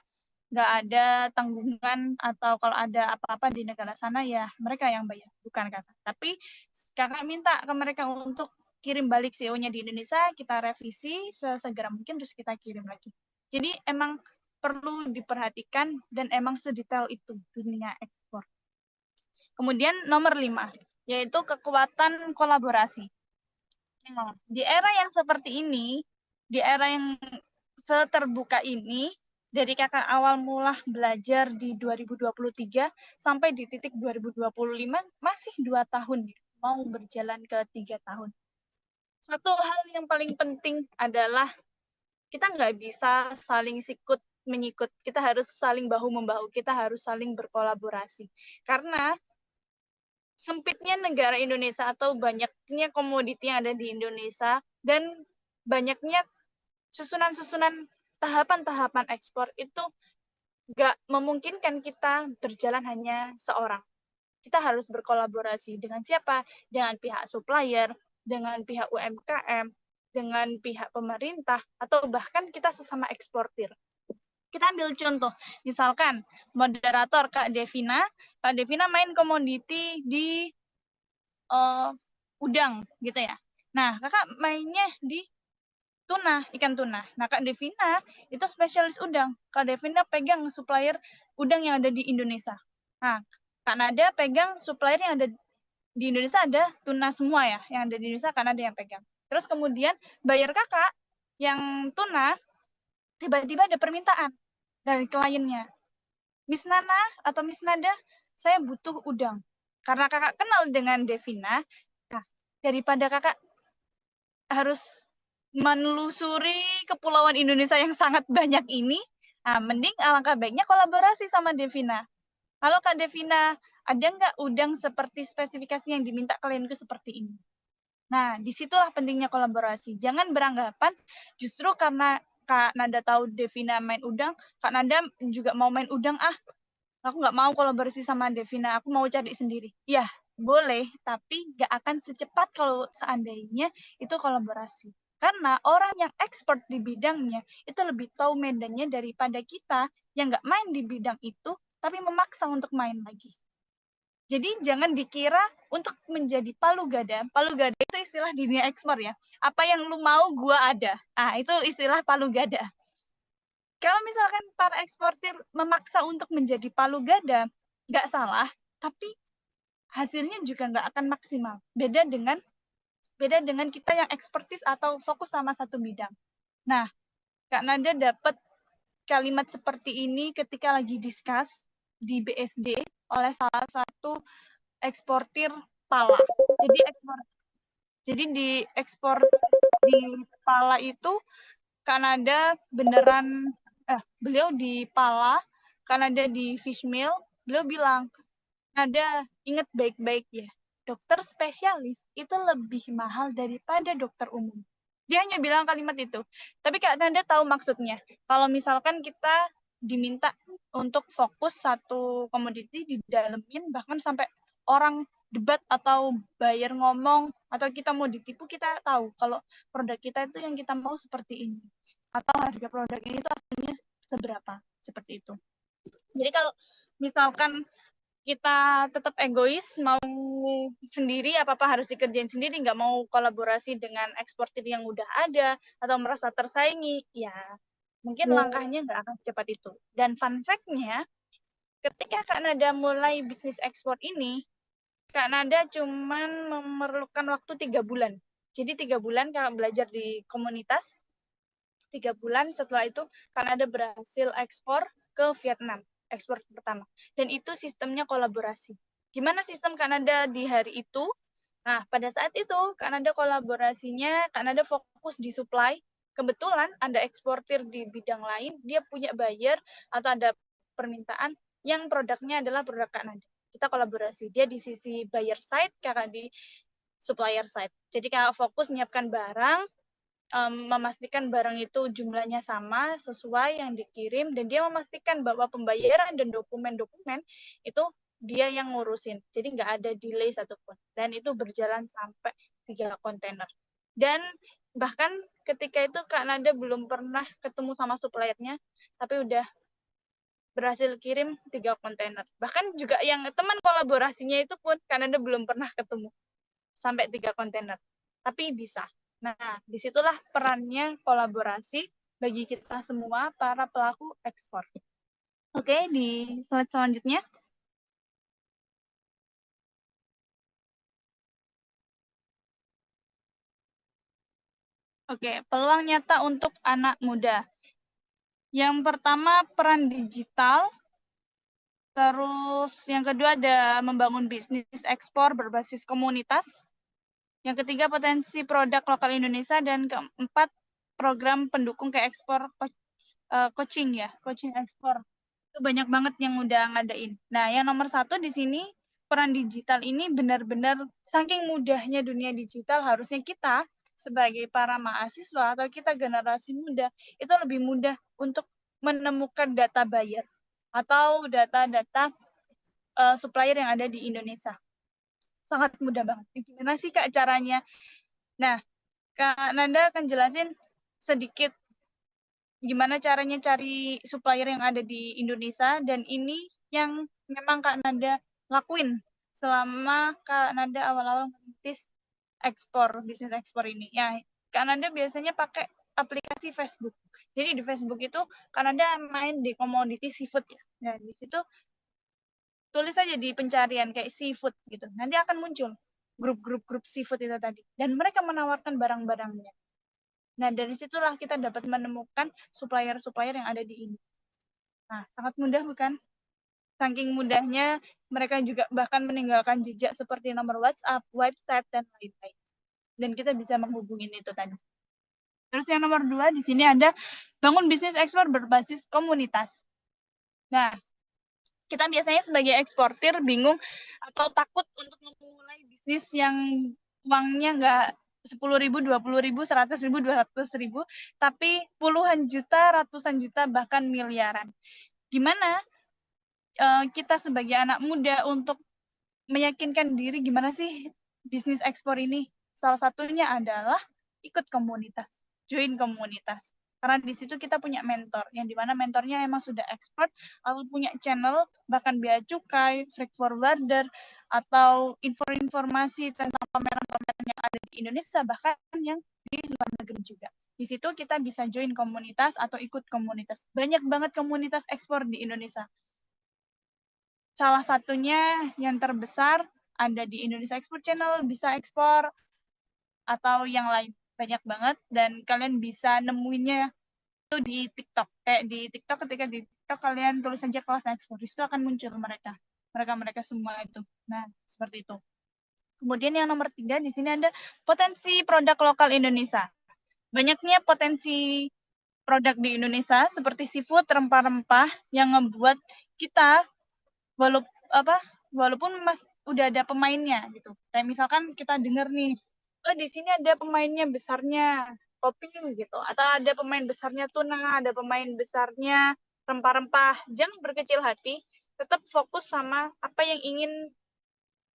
ada tanggungan, atau kalau ada apa-apa di negara sana ya mereka yang bayar, bukan Kakak. Tapi Kakak minta ke mereka untuk kirim balik CO-nya di Indonesia, kita revisi sesegera mungkin, terus kita kirim lagi. Jadi emang perlu diperhatikan dan emang sedetail itu dunia ekspor. Kemudian nomor 5, yaitu kekuatan kolaborasi. Nah, di era yang seperti ini, di era yang seterbuka ini, dari Kakak awal mula belajar di 2023 sampai di titik 2025, masih 2 tahun, mau berjalan ke 3 tahun. Satu hal yang paling penting adalah kita nggak bisa saling sikut menyikut, kita harus saling bahu-membahu, kita harus saling berkolaborasi. Karena sempitnya negara Indonesia atau banyaknya komoditi yang ada di Indonesia dan banyaknya susunan-susunan tahapan-tahapan ekspor itu nggak memungkinkan kita berjalan hanya seorang. Kita harus berkolaborasi dengan siapa? Dengan pihak supplier, dengan pihak UMKM, dengan pihak pemerintah, atau bahkan kita sesama eksportir. Kita ambil contoh, misalkan moderator Kak Devina main komoditi di udang gitu ya. Nah, Kakak mainnya di tuna, ikan tuna. Nah, Kak Devina itu spesialis udang. Kak Devina pegang supplier udang yang ada di Indonesia. Nah, Kak Nada pegang supplier yang ada di Indonesia, ada tuna semua ya, yang ada di Indonesia Kak Nada yang pegang. Terus kemudian bayar Kakak yang tuna, tiba-tiba ada permintaan dari kliennya. Miss Nana atau Miss Nada, saya butuh udang. Karena Kakak kenal dengan Devina, nah, daripada Kakak harus menelusuri kepulauan Indonesia yang sangat banyak ini, nah, mending alangkah baiknya kolaborasi sama Devina. Halo Kak Devina, ada nggak udang seperti spesifikasi yang diminta klienku seperti ini? Nah, disitulah pentingnya kolaborasi. Jangan beranggapan justru karena Kak Nada tahu Devina main udang, Kak Nada juga mau main udang, aku nggak mau kolaborasi sama Devina, aku mau cari sendiri. Ya, boleh, tapi nggak akan secepat kalau seandainya itu kolaborasi. Karena orang yang expert di bidangnya itu lebih tahu medannya daripada kita yang nggak main di bidang itu, tapi memaksa untuk main lagi. Jadi jangan dikira untuk menjadi palu gada. Palu gada itu istilah di dunia ekspor ya. Apa yang lu mau, gua ada. Itu istilah palu gada. Kalau misalkan para eksportir memaksa untuk menjadi palu gada, nggak salah, tapi hasilnya juga nggak akan maksimal. Beda dengan kita yang ekspertis atau fokus sama satu bidang. Nah, Kak Nada dapat kalimat seperti ini ketika lagi discuss di BSD oleh salah satu eksportir pala. Jadi di ekspor di pala itu Kanada beneran beliau di pala, Kanada di fishmeal, beliau bilang, Nada ingat baik-baik ya, dokter spesialis itu lebih mahal daripada dokter umum. Dia hanya bilang kalimat itu. Tapi Kak Nada tahu maksudnya. Kalau misalkan kita diminta untuk fokus satu komoditi, didalemin, bahkan sampai orang debat atau buyer ngomong atau kita mau ditipu, kita tahu kalau produk kita itu yang kita mau seperti ini atau harga produk ini itu aslinya seberapa, seperti itu. Jadi kalau misalkan kita tetap egois, mau sendiri, apa-apa harus dikerjain sendiri, nggak mau kolaborasi dengan eksportir yang udah ada, atau merasa tersaingi, ya mungkin langkahnya nggak akan secepat itu. Dan fun fact-nya, ketika Kak Nada mulai bisnis ekspor ini, Kak Nada cuman memerlukan waktu 3 bulan. Jadi 3 bulan Kak belajar di komunitas, 3 bulan setelah itu Kak Nada berhasil ekspor ke Vietnam. Ekspor pertama. Dan itu sistemnya kolaborasi. Gimana sistem Kanada di hari itu? Nah, pada saat itu Kanada kolaborasinya, Kanada fokus di supply. Kebetulan ada eksportir di bidang lain, dia punya buyer atau ada permintaan yang produknya adalah produk Kanada. Kita kolaborasi. Dia di sisi buyer side, kakak di supplier side. Jadi kakak fokus menyiapkan barang, memastikan barang itu jumlahnya sama sesuai yang dikirim, dan dia memastikan bahwa pembayaran dan dokumen-dokumen itu dia yang ngurusin, jadi nggak ada delay satupun, dan itu berjalan sampai 3 kontainer. Dan bahkan ketika itu Kak Nada belum pernah ketemu sama suppliernya, tapi udah berhasil kirim 3 kontainer. Bahkan juga yang teman kolaborasinya itu pun Kak Nada belum pernah ketemu sampai 3 kontainer, tapi bisa. Nah, disitulah perannya kolaborasi bagi kita semua para pelaku ekspor. Oke, di slide selanjutnya. Oke, peluang nyata untuk anak muda. Yang pertama, peran digital. Terus yang kedua ada membangun bisnis ekspor berbasis komunitas. Yang ketiga, potensi produk lokal Indonesia. Dan keempat, program pendukung ke ekspor coaching ya, coaching ekspor. Itu banyak banget yang udah ngadain. Nah, yang nomor 1 di sini, peran digital ini benar-benar saking mudahnya dunia digital, harusnya kita sebagai para mahasiswa atau kita generasi muda, itu lebih mudah untuk menemukan data buyer atau data-data supplier yang ada di Indonesia. Sangat mudah banget. Gimana sih Kak caranya? Nah, Kak Nanda akan jelasin sedikit gimana caranya cari supplier yang ada di Indonesia, dan ini yang memang Kak Nanda lakuin selama Kak Nanda awal-awal merintis ekspor, bisnis ekspor ini. Ya, Kak Nanda biasanya pakai aplikasi Facebook. Jadi di Facebook itu Kak Nanda main di komoditi seafood ya. Nah, di situ tulis aja di pencarian kayak seafood gitu. Nanti akan muncul grup-grup seafood itu tadi. Dan mereka menawarkan barang-barangnya. Nah, dari situlah kita dapat menemukan supplier-supplier yang ada di ini. Nah, sangat mudah bukan? Saking mudahnya, mereka juga bahkan meninggalkan jejak seperti nomor WhatsApp, website, dan lain-lain. Dan kita bisa menghubungin itu tadi. Terus yang nomor 2, di sini ada bangun bisnis ekspor berbasis komunitas. Nah, kita biasanya sebagai eksportir bingung atau takut untuk memulai bisnis yang uangnya nggak 10.000, 20.000, 100.000, 200.000, tapi puluhan juta, ratusan juta, bahkan miliaran. Gimana kita sebagai anak muda untuk meyakinkan diri gimana sih bisnis ekspor ini? Salah satunya adalah ikut komunitas, join komunitas. Karena di situ kita punya mentor, yang dimana mentornya emang sudah expert, atau punya channel, bahkan bea cukai, freight forwarder, atau informasi tentang pameran-pameran yang ada di Indonesia, bahkan yang di luar negeri juga. Di situ kita bisa join komunitas atau ikut komunitas. Banyak banget komunitas ekspor di Indonesia. Salah satunya yang terbesar ada di Indonesia Export Channel, bisa ekspor, atau yang lain. Banyak banget, dan kalian bisa nemuinnya itu di TikTok. Kayak di TikTok, ketika di TikTok kalian tulis saja kelas ekspor, itu akan muncul mereka semua itu. Nah, seperti itu. Kemudian yang nomor 3, di sini ada potensi produk lokal Indonesia. Banyaknya potensi produk di Indonesia seperti seafood, rempah-rempah yang ngebuat kita walaupun udah ada pemainnya gitu. Kayak misalkan kita dengar nih, di sini ada pemainnya besarnya kopi gitu, atau ada pemain besarnya tuna, ada pemain besarnya rempah-rempah. Jangan berkecil hati, tetap fokus sama apa yang ingin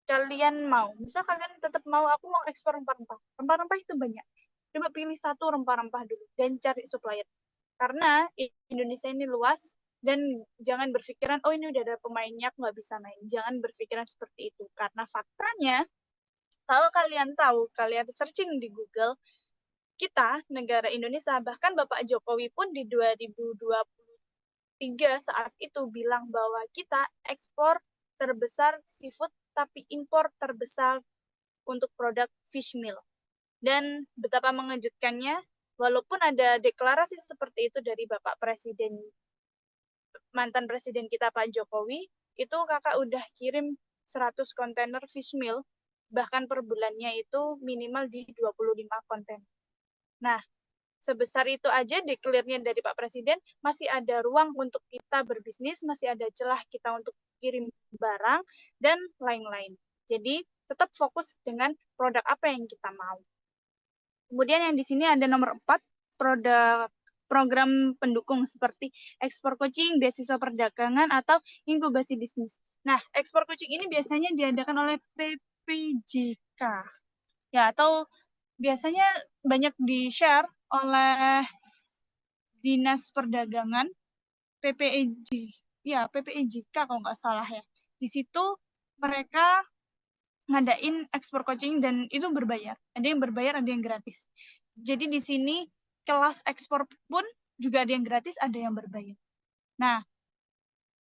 kalian mau, misal kalian tetap mau, aku mau ekspor rempah-rempah. Rempah-rempah itu banyak. Coba pilih satu rempah-rempah dulu dan cari supplier. Karena Indonesia ini luas dan jangan berpikiran, oh ini udah ada pemainnya, aku nggak bisa main. Jangan berpikiran seperti itu. Karena faktanya, kalau kalian tahu, kalian searching di Google, kita, negara Indonesia, bahkan Bapak Jokowi pun di 2023 saat itu bilang bahwa kita ekspor terbesar seafood, tapi impor terbesar untuk produk fish meal. Dan betapa mengejutkannya, walaupun ada deklarasi seperti itu dari Bapak Presiden, mantan Presiden kita Pak Jokowi, itu kakak udah kirim 100 kontainer fish meal, bahkan per bulannya itu minimal di 25 kontainer. Nah, sebesar itu aja deklarasinya dari Pak Presiden, masih ada ruang untuk kita berbisnis, masih ada celah kita untuk kirim barang, dan lain-lain. Jadi, tetap fokus dengan produk apa yang kita mau. Kemudian yang di sini ada nomor 4, produk program pendukung seperti ekspor coaching, beasiswa perdagangan, atau inkubasi bisnis. Nah, ekspor coaching ini biasanya diadakan oleh PPJK. Ya, atau biasanya banyak di-share oleh Dinas Perdagangan, PPEJ, ya PPEJK kalau nggak salah ya. Di situ mereka ngadain ekspor coaching dan itu berbayar. Ada yang berbayar, ada yang gratis. Jadi di sini kelas ekspor pun juga ada yang gratis, ada yang berbayar. Nah,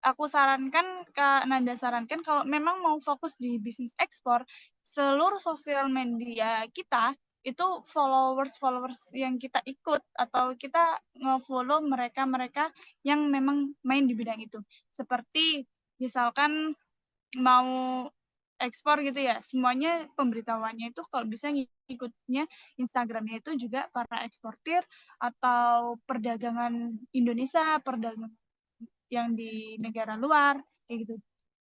aku sarankan, Kak Nanda sarankan kalau memang mau fokus di bisnis ekspor, seluruh sosial media kita itu followers yang kita ikut atau kita nge-follow mereka-mereka yang memang main di bidang itu. Seperti misalkan mau ekspor gitu ya, semuanya pemberitahuannya itu kalau bisa ngikutnya Instagramnya itu juga para eksportir atau perdagangan Indonesia, perdagangan yang di negara luar, kayak gitu.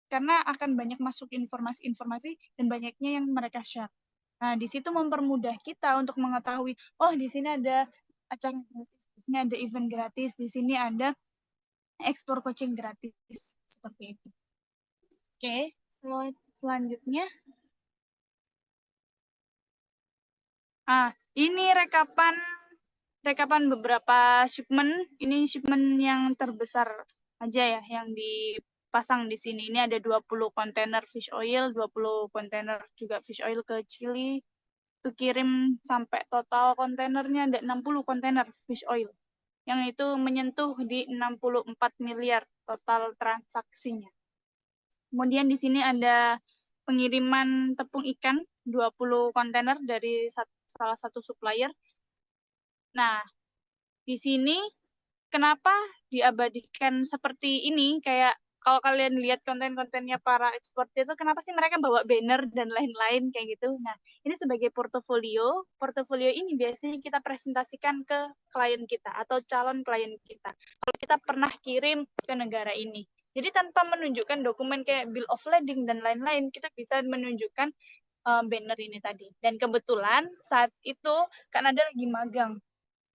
Karena akan banyak masuk informasi-informasi dan banyaknya yang mereka share. Nah, di situ mempermudah kita untuk mengetahui, oh di sini ada acara gratis, di sini ada event gratis, di sini ada ekspor coaching gratis, seperti itu. Oke, selanjutnya. Ini rekapan beberapa shipment. Ini shipment yang terbesar aja ya, yang dipasang di sini. Ini ada 20 kontainer fish oil, 20 kontainer juga fish oil ke Chili. Itu kirim sampai total kontainernya ada 60 kontainer fish oil. Yang itu menyentuh di 64 miliar total transaksinya. Kemudian di sini ada pengiriman tepung ikan 20 kontainer dari salah satu supplier. Nah, di sini kenapa diabadikan seperti ini? Kayak kalau kalian lihat konten-kontennya para eksportir itu, kenapa sih mereka bawa banner dan lain-lain kayak gitu? Nah, ini sebagai portofolio. Portofolio ini biasanya kita presentasikan ke klien kita atau calon klien kita. Kalau kita pernah kirim ke negara ini. Jadi tanpa menunjukkan dokumen kayak bill of lading dan lain-lain, kita bisa menunjukkan banner ini tadi. Dan kebetulan saat itu kan ada lagi magang.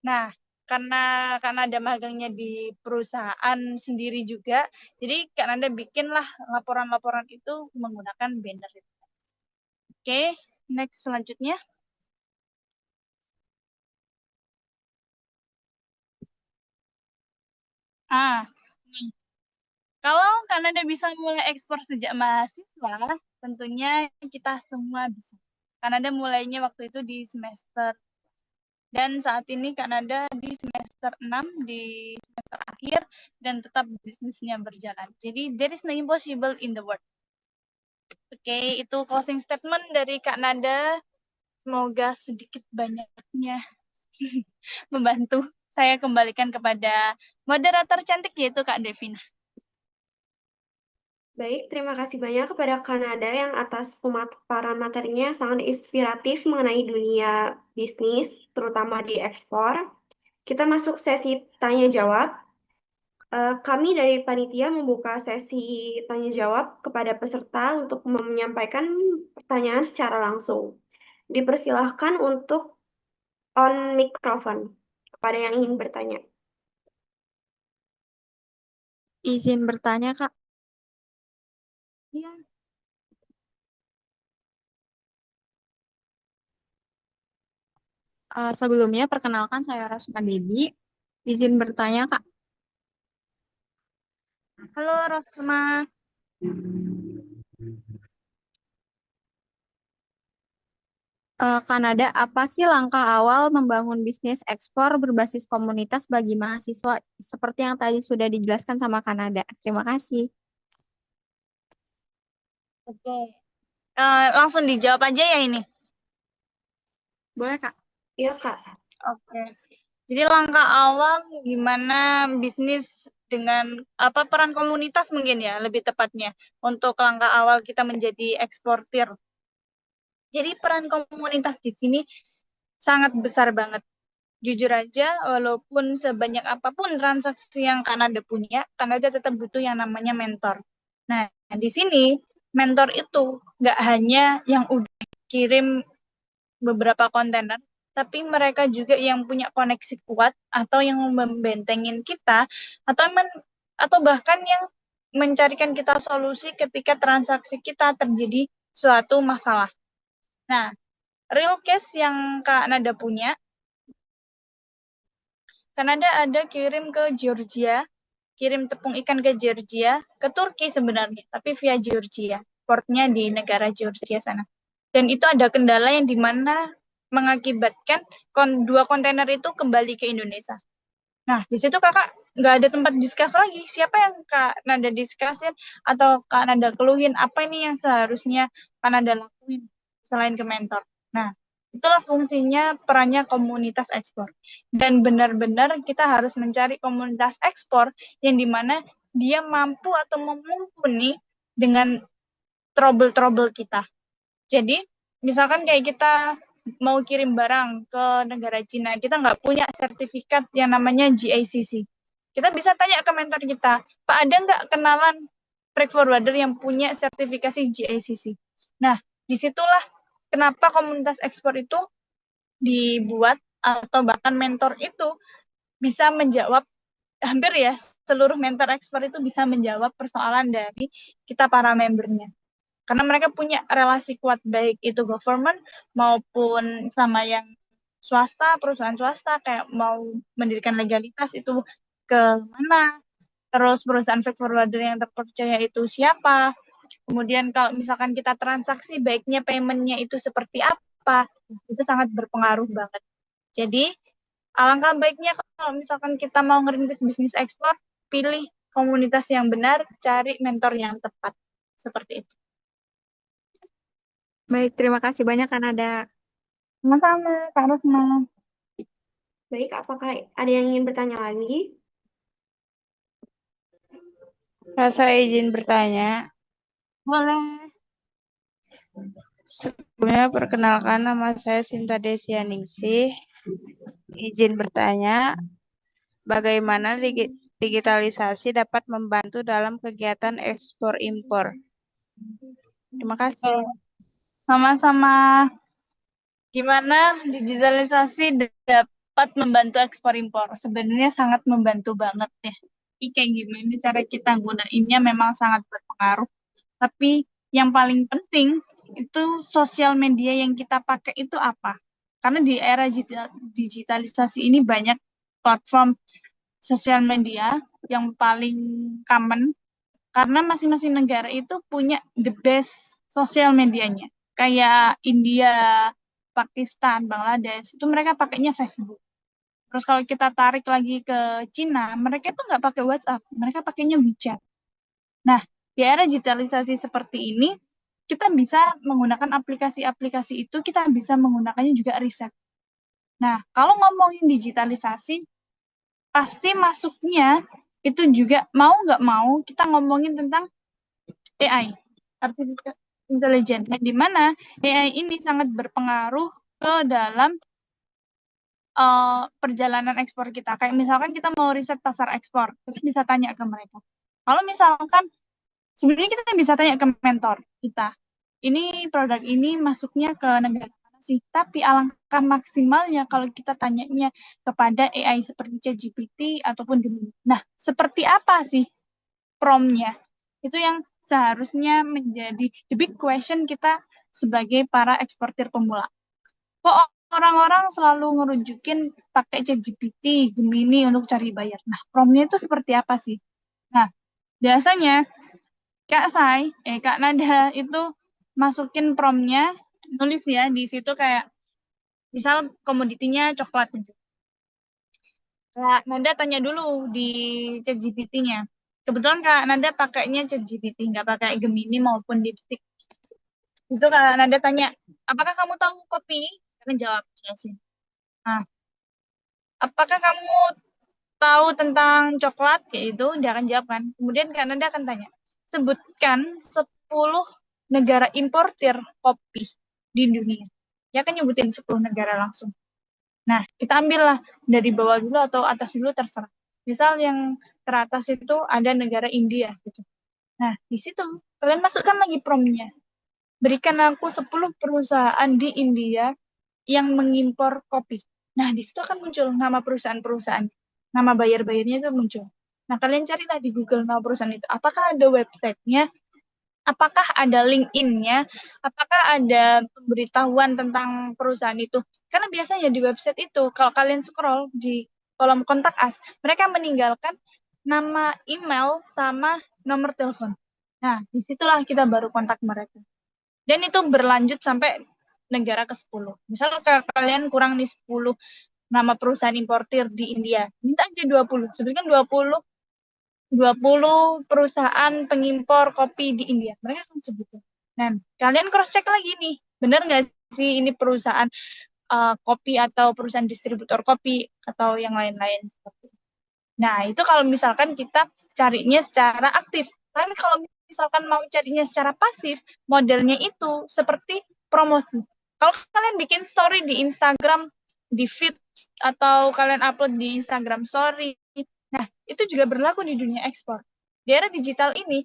Nah, karena ada magangnya di perusahaan sendiri juga, jadi Kak Nanda bikinlah laporan-laporan itu menggunakan banner itu. Oke, next selanjutnya. Kalau Kak Nanda bisa mulai ekspor sejak mahasiswa, tentunya kita semua bisa. Kak Nanda mulainya waktu itu di semester. Dan saat ini Kak Nanda di semester 6, di semester akhir, dan tetap bisnisnya berjalan. Jadi, there is no impossible in the world. Oke, itu closing statement dari Kak Nanda. Semoga sedikit banyaknya membantu. Saya kembalikan kepada moderator cantik, yaitu Kak Devina. Baik, terima kasih banyak kepada Kanada yang atas pemaparan materinya yang sangat inspiratif mengenai dunia bisnis, terutama di ekspor. Kita masuk sesi tanya-jawab. Kami dari panitia membuka sesi tanya-jawab kepada peserta untuk menyampaikan pertanyaan secara langsung. Dipersilahkan untuk on microphone kepada yang ingin bertanya. Izin bertanya, Kak. Iya. Sebelumnya, perkenalkan saya Rasma Debi. Izin bertanya, Kak. Halo Rosma. Kanada, apa sih langkah awal membangun bisnis ekspor berbasis komunitas bagi mahasiswa seperti yang tadi sudah dijelaskan sama Kanada? Terima kasih. Oke. Langsung dijawab aja ya ini. Boleh, Kak? Iya, Kak. Oke. Jadi langkah awal gimana bisnis dengan apa peran komunitas mungkin ya lebih tepatnya untuk langkah awal kita menjadi eksportir. Jadi peran komunitas di sini sangat besar banget. Jujur aja, walaupun sebanyak apapun transaksi yang Kanada punya, Kanada tetap butuh yang namanya mentor. Nah, di sini mentor itu nggak hanya yang udah kirim beberapa kontainer, tapi mereka juga yang punya koneksi kuat atau yang membentengin kita atau bahkan yang mencarikan kita solusi ketika transaksi kita terjadi suatu masalah. Nah, real case yang Kak Nada punya, Kanada ada kirim ke Georgia, kirim tepung ikan ke Georgia, ke Turki sebenarnya, tapi via Georgia, portnya di negara Georgia sana. Dan itu ada kendala yang dimana mengakibatkan dua kontainer itu kembali ke Indonesia. Nah, di situ kakak nggak ada tempat diskus lagi. Siapa yang Kak Nada diskusin atau Kak Nada keluhin apa ini yang seharusnya Kak Nada lakuin selain ke mentor. Nah, itulah fungsinya perannya komunitas ekspor. Dan benar-benar kita harus mencari komunitas ekspor yang dimana dia mampu atau memumpuni dengan trouble-trouble kita. Jadi, misalkan kayak kita mau kirim barang ke negara Cina, kita nggak punya sertifikat yang namanya GACC. Kita bisa tanya ke mentor kita, Pak, ada nggak kenalan freight forwarder yang punya sertifikasi GACC? Nah, disitulah kenapa komunitas ekspor itu dibuat atau bahkan mentor itu bisa menjawab hampir ya seluruh mentor ekspor itu bisa menjawab persoalan dari kita para membernya. Karena mereka punya relasi kuat baik itu government maupun sama yang swasta, perusahaan swasta kayak mau mendirikan legalitas itu ke mana, terus perusahaan freight forwarder yang terpercaya itu siapa, kemudian kalau misalkan kita transaksi baiknya payment-nya itu seperti apa, itu sangat berpengaruh banget. Jadi alangkah baiknya kalau misalkan kita mau ngerintis bisnis ekspor, pilih komunitas yang benar, cari mentor yang tepat. Seperti itu. Baik, terima kasih banyak, Kanada. Sama-sama, Kak Rosma. Baik, apakah ada yang ingin bertanya lagi? Saya izin bertanya. Boleh. Sebelumnya perkenalkan nama saya Sinta Desianingsih. Izin bertanya, bagaimana digitalisasi dapat membantu dalam kegiatan ekspor-impor? Terima kasih. Sama-sama. Gimana digitalisasi dapat membantu ekspor-impor? Sebenarnya sangat membantu banget ya. Tapi kayak gimana cara kita gunainnya memang sangat berpengaruh. Tapi yang paling penting itu sosial media yang kita pakai itu apa? Karena di era digitalisasi ini banyak platform sosial media yang paling common karena masing-masing negara itu punya the best sosial medianya. Kayak India, Pakistan, Bangladesh, itu mereka pakainya Facebook. Terus kalau kita tarik lagi ke Cina, mereka tuh nggak pakai WhatsApp, mereka pakainya WeChat. Nah, di era digitalisasi seperti ini, kita bisa menggunakan aplikasi-aplikasi itu, kita bisa menggunakannya juga riset. Nah, kalau ngomongin digitalisasi, pasti masuknya itu juga mau nggak mau kita ngomongin tentang AI, Artificial Intelligence, di mana AI ini sangat berpengaruh ke dalam perjalanan ekspor kita. Kayak misalkan kita mau riset pasar ekspor, kita bisa tanya ke mereka. Kalau misalkan, sebenarnya kita bisa tanya ke mentor kita, ini produk ini masuknya ke negara mana sih? Tapi alangkah maksimalnya kalau kita tanyanya kepada AI seperti ChatGPT ataupun Gemini. Nah, seperti apa sih prompt-nya? Itu yang seharusnya menjadi the big question kita sebagai para eksportir pemula. Kok orang-orang selalu ngerujukin pakai ChatGPT, Gemini untuk cari bayar. Nah, promnya itu seperti apa sih? Nah, biasanya Kak Nada itu masukin promnya, nulis ya di situ kayak misal komoditinya coklat gitu. Kak Nada tanya dulu di ChatGPT-nya. Kebetulan Kak Nada pakainya ChatGPT, nggak pakai Gemini maupun DeepSeek. Itu Kak Nada tanya, apakah kamu tahu kopi? Kalian jawab, jelasin. Nah, apakah kamu tahu tentang coklat? Yaitu dia akan jawab kan. Kemudian Kak Nada akan tanya, sebutkan 10 negara importir kopi di dunia. Dia akan nyebutin 10 negara langsung. Nah, kita ambillah dari bawah dulu atau atas dulu terserah. Misal yang teratas itu ada negara India gitu. Nah, di situ kalian masukkan lagi promnya. Berikan aku 10 perusahaan di India yang mengimpor kopi. Nah, di situ akan muncul nama perusahaan-perusahaan. Nama bayar-bayarnya itu muncul. Nah, kalian carilah di Google nama perusahaan itu. Apakah ada websitenya? Apakah ada LinkedIn-nya? Apakah ada pemberitahuan tentang perusahaan itu? Karena biasanya di website itu, kalau kalian scroll di kolom kontak us, mereka meninggalkan nama email sama nomor telepon. Nah, disitulah kita baru kontak mereka. Dan itu berlanjut sampai negara ke-10. Misal kalian kurang nih 10 nama perusahaan importir di India, minta aja 20. Sebutkan 20 perusahaan pengimpor kopi di India. Mereka akan sebutin. Nah, kalian cross check lagi nih, benar nggak sih ini perusahaan kopi atau perusahaan distributor kopi atau yang lain-lain. Nah, itu kalau misalkan kita carinya secara aktif. Tapi kalau misalkan mau carinya secara pasif, modelnya itu seperti promosi. Kalau kalian bikin story di Instagram, di feed, atau kalian upload di Instagram story, nah, itu juga berlaku di dunia ekspor. Di era digital ini,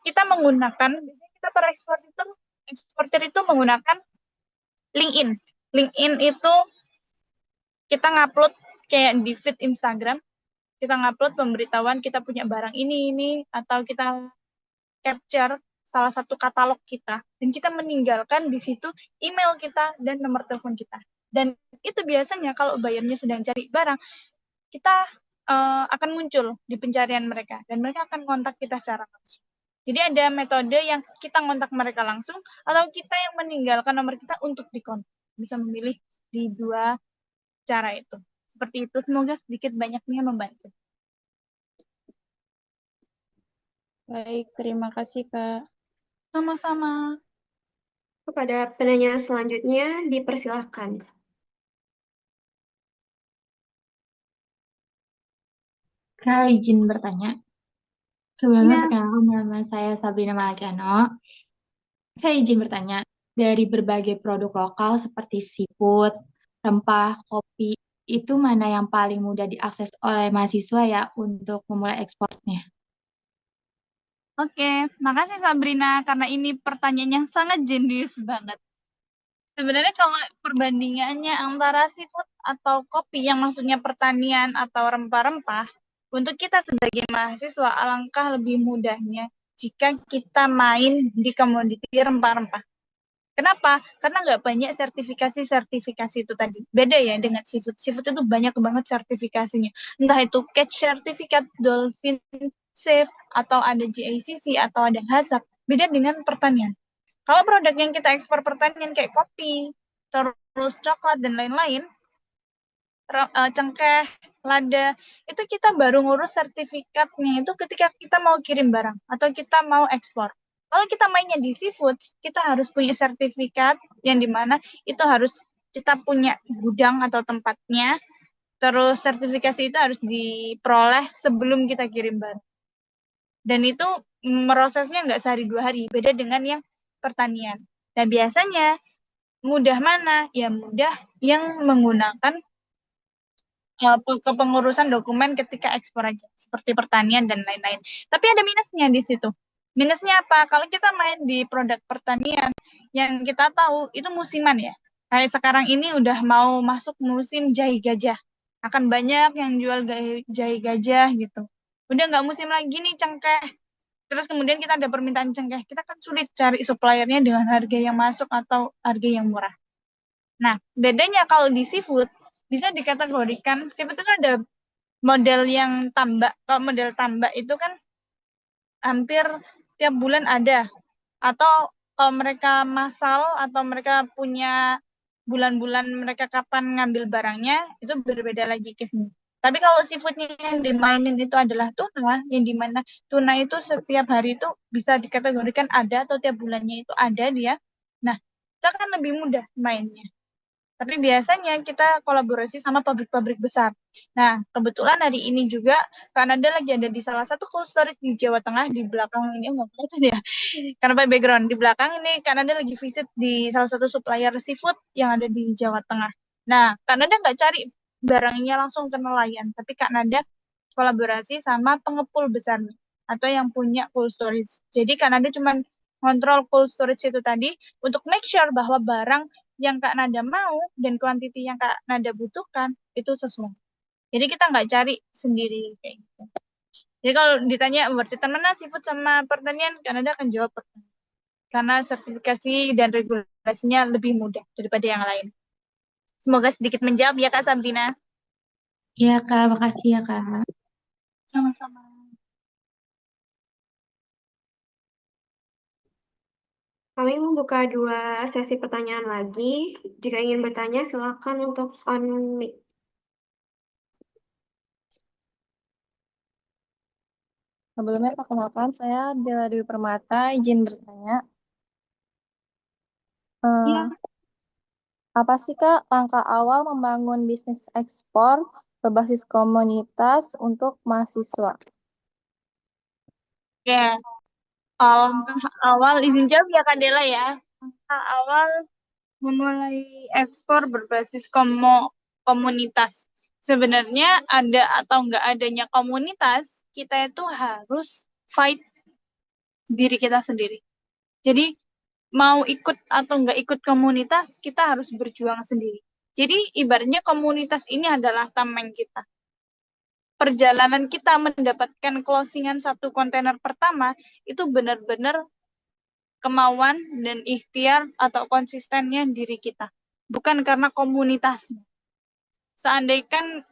kita menggunakan, biasanya kita para eksportir itu menggunakan LinkedIn. LinkedIn itu kita ngupload kayak di feed Instagram, kita ngupload pemberitahuan kita punya barang ini, atau kita capture salah satu katalog kita, dan kita meninggalkan di situ email kita dan nomor telepon kita. Dan itu biasanya kalau bayarnya sedang cari barang, kita akan muncul di pencarian mereka, dan mereka akan kontak kita secara langsung. Jadi ada metode yang kita kontak mereka langsung, atau kita yang meninggalkan nomor kita untuk dikontak. Bisa memilih di dua cara itu. Seperti itu, semoga sedikit banyaknya membantu. Baik, terima kasih, Kak. Sama-sama. Kepada penanya selanjutnya, dipersilahkan. Kak, izin bertanya. Sebelumnya, Ya. perkenalkan nama saya Sabrina Malakiano. Saya izin bertanya, dari berbagai produk lokal seperti seafood, rempah, kopi, itu mana yang paling mudah diakses oleh mahasiswa ya untuk memulai ekspornya? Oke, makasih Sabrina, karena ini pertanyaan yang sangat jenius banget. Sebenarnya kalau perbandingannya antara seafood atau kopi yang maksudnya pertanian atau rempah-rempah, untuk kita sebagai mahasiswa alangkah lebih mudahnya jika kita main di komoditi rempah-rempah. Kenapa? Karena nggak banyak sertifikasi itu tadi. Beda ya dengan seafood. Seafood itu banyak banget sertifikasinya. Entah itu catch certificate, dolphin safe, atau ada GACC, atau ada HACCP. Beda dengan pertanian. Kalau produk yang kita ekspor pertanian kayak kopi, terus coklat, dan lain-lain, cengkeh, lada, itu kita baru ngurus sertifikatnya itu ketika kita mau kirim barang atau kita mau ekspor. Kalau kita mainnya di seafood, kita harus punya sertifikat yang dimana itu harus kita punya gudang atau tempatnya, terus sertifikasi itu harus diperoleh sebelum kita kirim barang. Dan itu prosesnya nggak sehari 2 hari, beda dengan yang pertanian. Dan biasanya mudah mana? Ya mudah yang menggunakan kepengurusan dokumen ketika ekspor aja, seperti pertanian dan lain-lain. Tapi ada minusnya di situ. Minusnya apa? Kalau kita main di produk pertanian, yang kita tahu itu musiman ya. Kayak sekarang ini udah mau masuk musim jahe gajah. Akan banyak yang jual jahe gajah gitu. Udah nggak musim lagi nih cengkeh. Terus kemudian kita ada permintaan cengkeh. Kita kan sulit cari suppliernya dengan harga yang masuk atau harga yang murah. Nah, bedanya kalau di seafood, bisa dikategorikan, seafood itu ada model yang tambak. Kalau model tambak itu kan hampir tiap bulan ada. Atau kalau mereka massal atau mereka punya bulan-bulan mereka kapan ngambil barangnya, itu berbeda lagi case-nya. Tapi kalau seafoodnya yang dimainin itu adalah tuna, yang dimana tuna itu setiap hari itu bisa dikategorikan ada atau tiap bulannya itu ada dia. Nah, itu akan lebih mudah mainnya. Tapi biasanya kita kolaborasi sama pabrik-pabrik besar. Nah, kebetulan hari ini juga Kanada lagi ada di salah satu cold storage di Jawa Tengah di belakang ini, nggak kelihatan ya, karena by background. Di belakang ini Kanada lagi visit di salah satu supplier seafood yang ada di Jawa Tengah. Nah, Kanada nggak cari barangnya langsung ke nelayan, tapi Kanada kolaborasi sama pengepul besar atau yang punya cold storage. Jadi Kanada cuma kontrol cold storage itu tadi untuk make sure bahwa barang yang Kak Nada mau dan kuantiti yang Kak Nada butuhkan itu sesuai. Jadi kita nggak cari sendiri kayak gitu. Jadi kalau ditanya berarti mana seafood sama pertanian, Kanada akan jawab pertanian. Karena sertifikasi dan regulasinya lebih mudah daripada yang lain. Semoga sedikit menjawab ya Kak Sabrina. Iya Kak, makasih ya Kak. Sama-sama. Kami membuka 2 sesi pertanyaan lagi. Jika ingin bertanya, silakan untuk on mic. Sebelumnya perkenalkan, saya Dela Dewi Permata, izin bertanya. Iya. Apa sih Kak langkah awal membangun bisnis ekspor berbasis komunitas untuk mahasiswa? Ya, langkah awal izin jawab ya Kak Dela ya. Langkah awal memulai ekspor berbasis komunitas. Sebenarnya ada atau nggak adanya komunitas, kita itu harus fight diri kita sendiri. Jadi mau ikut atau nggak ikut komunitas, kita harus berjuang sendiri. Jadi ibaratnya komunitas ini adalah tameng kita. Perjalanan kita mendapatkan closingan satu kontainer pertama, itu benar-benar kemauan dan ikhtiar atau konsistennya diri kita. Bukan karena komunitasnya. Seandainya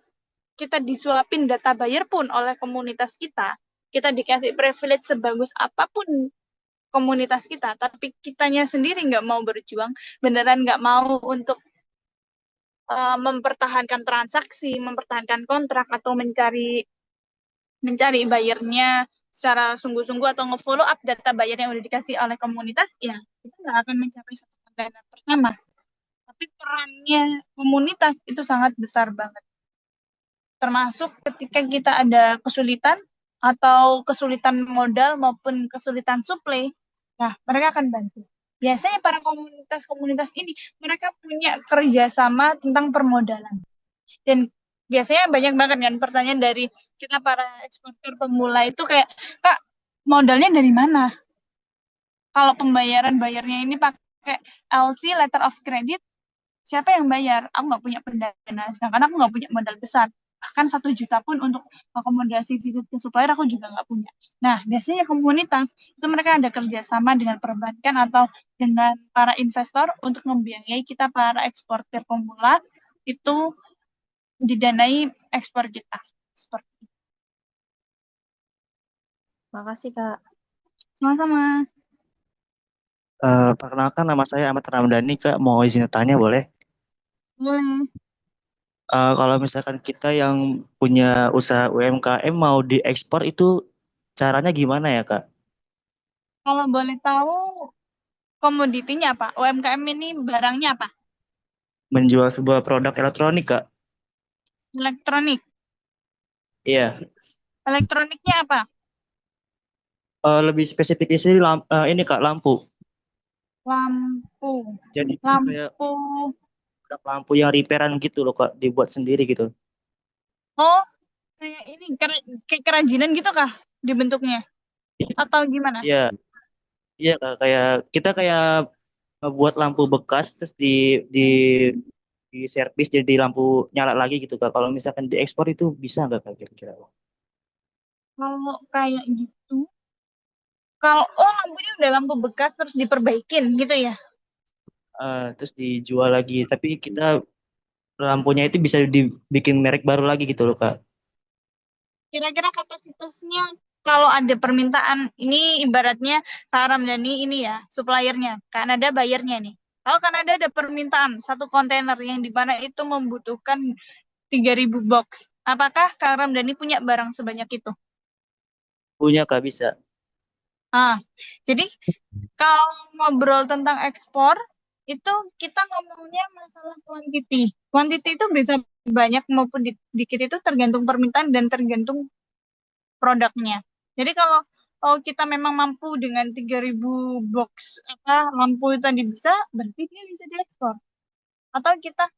kita disuapin data buyer pun oleh komunitas kita dikasih privilege sebagus apapun komunitas kita, tapi kitanya sendiri nggak mau berjuang, beneran nggak mau untuk mempertahankan transaksi, mempertahankan kontrak, atau mencari bayarnya secara sungguh-sungguh atau nge-follow up data bayar yang udah dikasih oleh komunitas, ya kita nggak akan mencapai satu kontainer pertama. Tapi perannya komunitas itu sangat besar banget. Termasuk ketika kita ada kesulitan atau kesulitan modal maupun kesulitan suplai, nah mereka akan bantu. Biasanya para komunitas-komunitas ini mereka punya kerjasama tentang permodalan. Dan biasanya banyak banget kan pertanyaan dari kita para eksportir pemula itu kayak, Kak, modalnya dari mana? Kalau bayarnya ini pakai LC, letter of credit, siapa yang bayar? Aku nggak punya pendana, sedangkan aku nggak punya modal besar. Bahkan 1 juta pun untuk akomodasi visit ke supplier aku juga nggak punya. Nah, biasanya komunitas itu mereka ada kerjasama dengan perbankan atau dengan para investor untuk membiayai kita para eksportir pemula itu didanai ekspor kita. Seperti itu. Makasih Kak. Sama-sama. Perkenalkan nama saya Ahmad Ramdhani Kak, mau izin tanya boleh? Boleh. Kalau misalkan kita yang punya usaha UMKM mau diekspor itu caranya gimana ya Kak? Kalau boleh tahu komoditinya apa? UMKM ini barangnya apa? Menjual sebuah produk elektronik Kak? Elektronik. Iya. Elektroniknya apa? Lebih spesifiknya sih ini Kak, lampu. Lampu. Jadi Lampu. kayak produk lampu yang repairan gitu loh Kak, dibuat sendiri gitu. Oh, kayak ini kayak kerajinan gitu kah dibentuknya? Atau gimana? Iya. Iya Kak, kayak buat lampu bekas terus di servis jadi lampu nyala lagi gitu Kak. Kalau misalkan diekspor itu bisa nggak Kak kira-kira? Kalau kayak gitu, kalau lampunya udah lampu bekas terus diperbaikin gitu ya? terus dijual lagi. Tapi kita lampunya itu bisa dibikin merek baru lagi gitu loh Kak. Kira-kira kapasitasnya kalau ada permintaan, ini ibaratnya Kak Ramdhani ini ya, suppliernya, Kanada bayarnya nih. Kalau Kanada ada permintaan satu kontainer yang di mana itu membutuhkan 3.000 box, apakah Kak Ramdhani punya barang sebanyak itu? Punya Kak, bisa. Jadi kalau ngobrol tentang ekspor, itu kita ngomongnya masalah quantity. Quantity itu bisa banyak maupun dikit itu tergantung permintaan dan tergantung produknya. Jadi kalau kita memang mampu dengan 3.000 box lampu itu tadi bisa, berarti dia bisa diekspor. Atau kita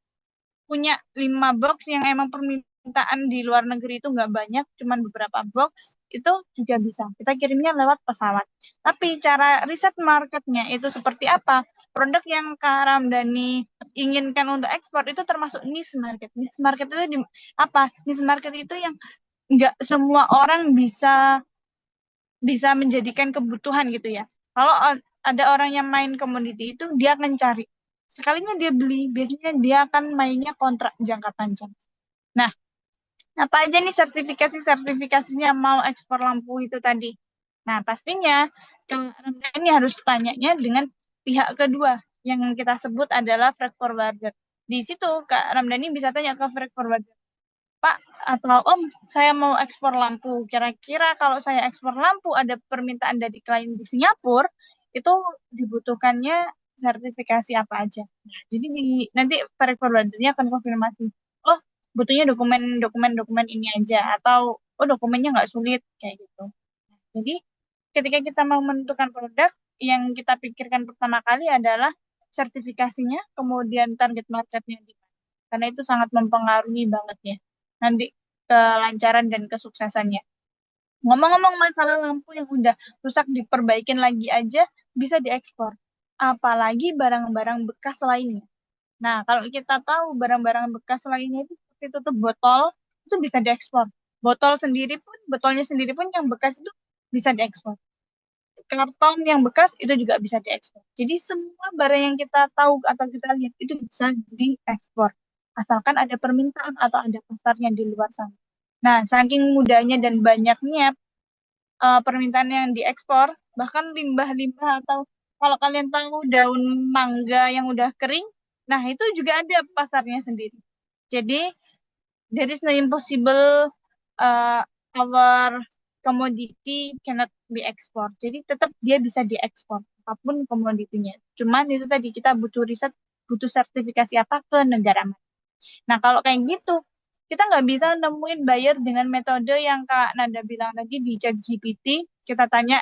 punya 5 box yang emang permintaan di luar negeri itu nggak banyak, cuman beberapa box, itu juga bisa. Kita kirimnya lewat pesawat. Tapi cara riset marketnya itu seperti apa? Produk yang Kak Ramdhani inginkan untuk ekspor itu termasuk niche market. Niche market itu apa? Niche market itu yang nggak semua orang bisa menjadikan kebutuhan gitu ya. Kalau ada orang yang main komoditi itu, dia akan cari. Sekalinya dia beli, biasanya dia akan mainnya kontrak jangka panjang. Nah, apa aja nih sertifikasinya mau ekspor lampu itu tadi? Nah, pastinya Kak Ramdhani harus tanyanya dengan pihak kedua, yang kita sebut adalah freight forwarder. Di situ Kak Ramdhani bisa tanya ke freight forwarder, Pak atau Om, saya mau ekspor lampu. Kira-kira kalau saya ekspor lampu ada permintaan dari klien di Singapura, itu dibutuhkannya sertifikasi apa aja. Nah, jadi nanti freight forwardernya akan konfirmasi, oh butuhnya dokumen ini aja, atau oh dokumennya nggak sulit, kayak gitu. Nah, jadi ketika kita mau menentukan produk, yang kita pikirkan pertama kali adalah sertifikasinya, kemudian target marketnya di mana. Karena itu sangat mempengaruhi banget ya nanti kelancaran dan kesuksesannya. Ngomong-ngomong masalah lampu yang udah rusak diperbaikin lagi aja bisa diekspor. Apalagi barang-barang bekas lainnya. Nah, kalau kita tahu barang-barang bekas lainnya itu seperti tutup botol, itu bisa diekspor. Botolnya sendiri pun yang bekas itu bisa diekspor. Karton yang bekas itu juga bisa diekspor. Jadi semua barang yang kita tahu atau kita lihat itu bisa diekspor. Asalkan ada permintaan atau ada pasarnya di luar sana. Nah, saking mudahnya dan banyaknya permintaan yang diekspor, bahkan limbah-limbah atau kalau kalian tahu daun mangga yang udah kering, nah itu juga ada pasarnya sendiri. Jadi, there is no impossible our commodity cannot be export. Jadi tetap dia bisa diekspor, apapun komoditinya. Cuman itu tadi kita butuh riset, butuh sertifikasi apa ke negara mana. Nah, kalau kayak gitu, kita nggak bisa nemuin buyer dengan metode yang Kak Nada bilang tadi di ChatGPT. Kita tanya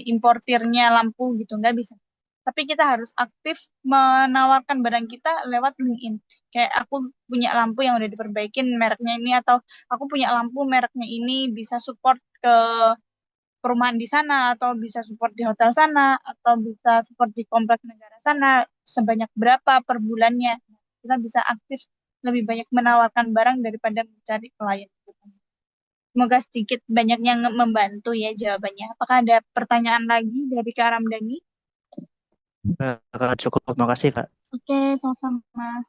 importirnya lampu gitu, nggak bisa. Tapi kita harus aktif menawarkan barang kita lewat LinkedIn. Kayak aku punya lampu yang udah diperbaikin mereknya ini, atau aku punya lampu mereknya ini, bisa support ke perumahan di sana, atau bisa support di hotel sana, atau bisa support di kompleks negara sana, sebanyak berapa per bulannya. Kita bisa aktif lebih banyak menawarkan barang daripada mencari klien. Semoga sedikit banyaknya membantu ya jawabannya. Apakah ada pertanyaan lagi dari Kak Ramdhani? Kak, cukup, makasih Kak. Oke, sama-sama.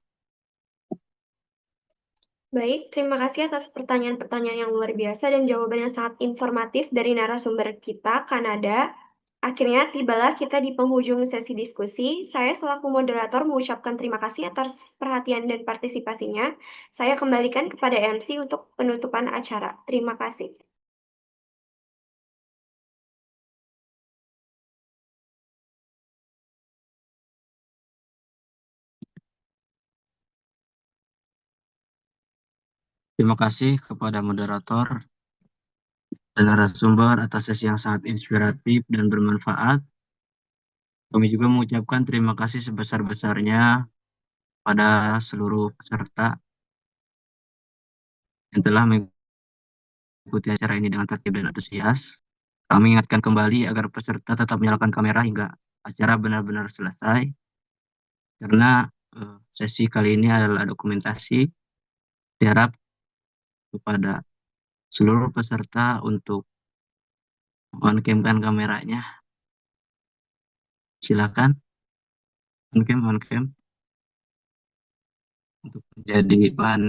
Baik, terima kasih atas pertanyaan-pertanyaan yang luar biasa dan jawaban yang sangat informatif dari narasumber kita, Kanada. Akhirnya tibalah kita di penghujung sesi diskusi. Saya selaku moderator mengucapkan terima kasih atas perhatian dan partisipasinya. Saya kembalikan kepada MC untuk penutupan acara. Terima kasih. Terima kasih kepada moderator dan narasumber atas sesi yang sangat inspiratif dan bermanfaat. Kami juga mengucapkan terima kasih sebesar-besarnya pada seluruh peserta yang telah mengikuti acara ini dengan tertib dan antusias. Kami ingatkan kembali agar peserta tetap menyalakan kamera hingga acara benar-benar selesai, karena sesi kali ini adalah dokumentasi. Diharap kepada seluruh peserta untuk on-camkan kameranya Silakan on cam untuk menjadi bahan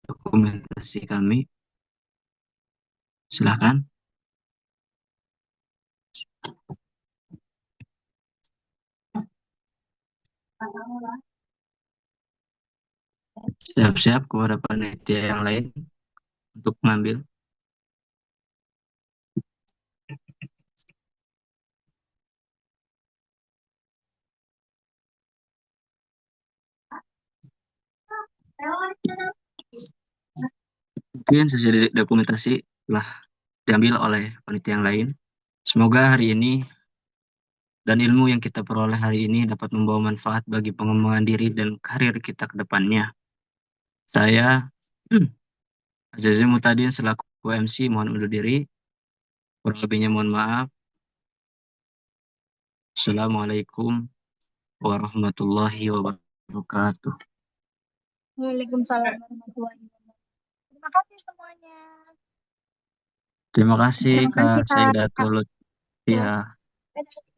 dokumentasi kami. Silakan. Siap-siap kepada panitia yang lain untuk mengambil. Mungkin sesi dokumentasi telah diambil oleh panitia yang lain. Semoga hari ini dan ilmu yang kita peroleh hari ini dapat membawa manfaat bagi pengembangan diri dan karir kita ke depannya. Saya Aziz Mutadin selaku MC mohon undur diri. Kurang lebihnya mohon maaf. Assalamualaikum warahmatullahi wabarakatuh. Waalaikumsalam warahmatullahi wabarakatuh. Terima kasih semuanya. Terima kasih Terima kasih, Kak Kak. Saidatul. Ya. Dadah.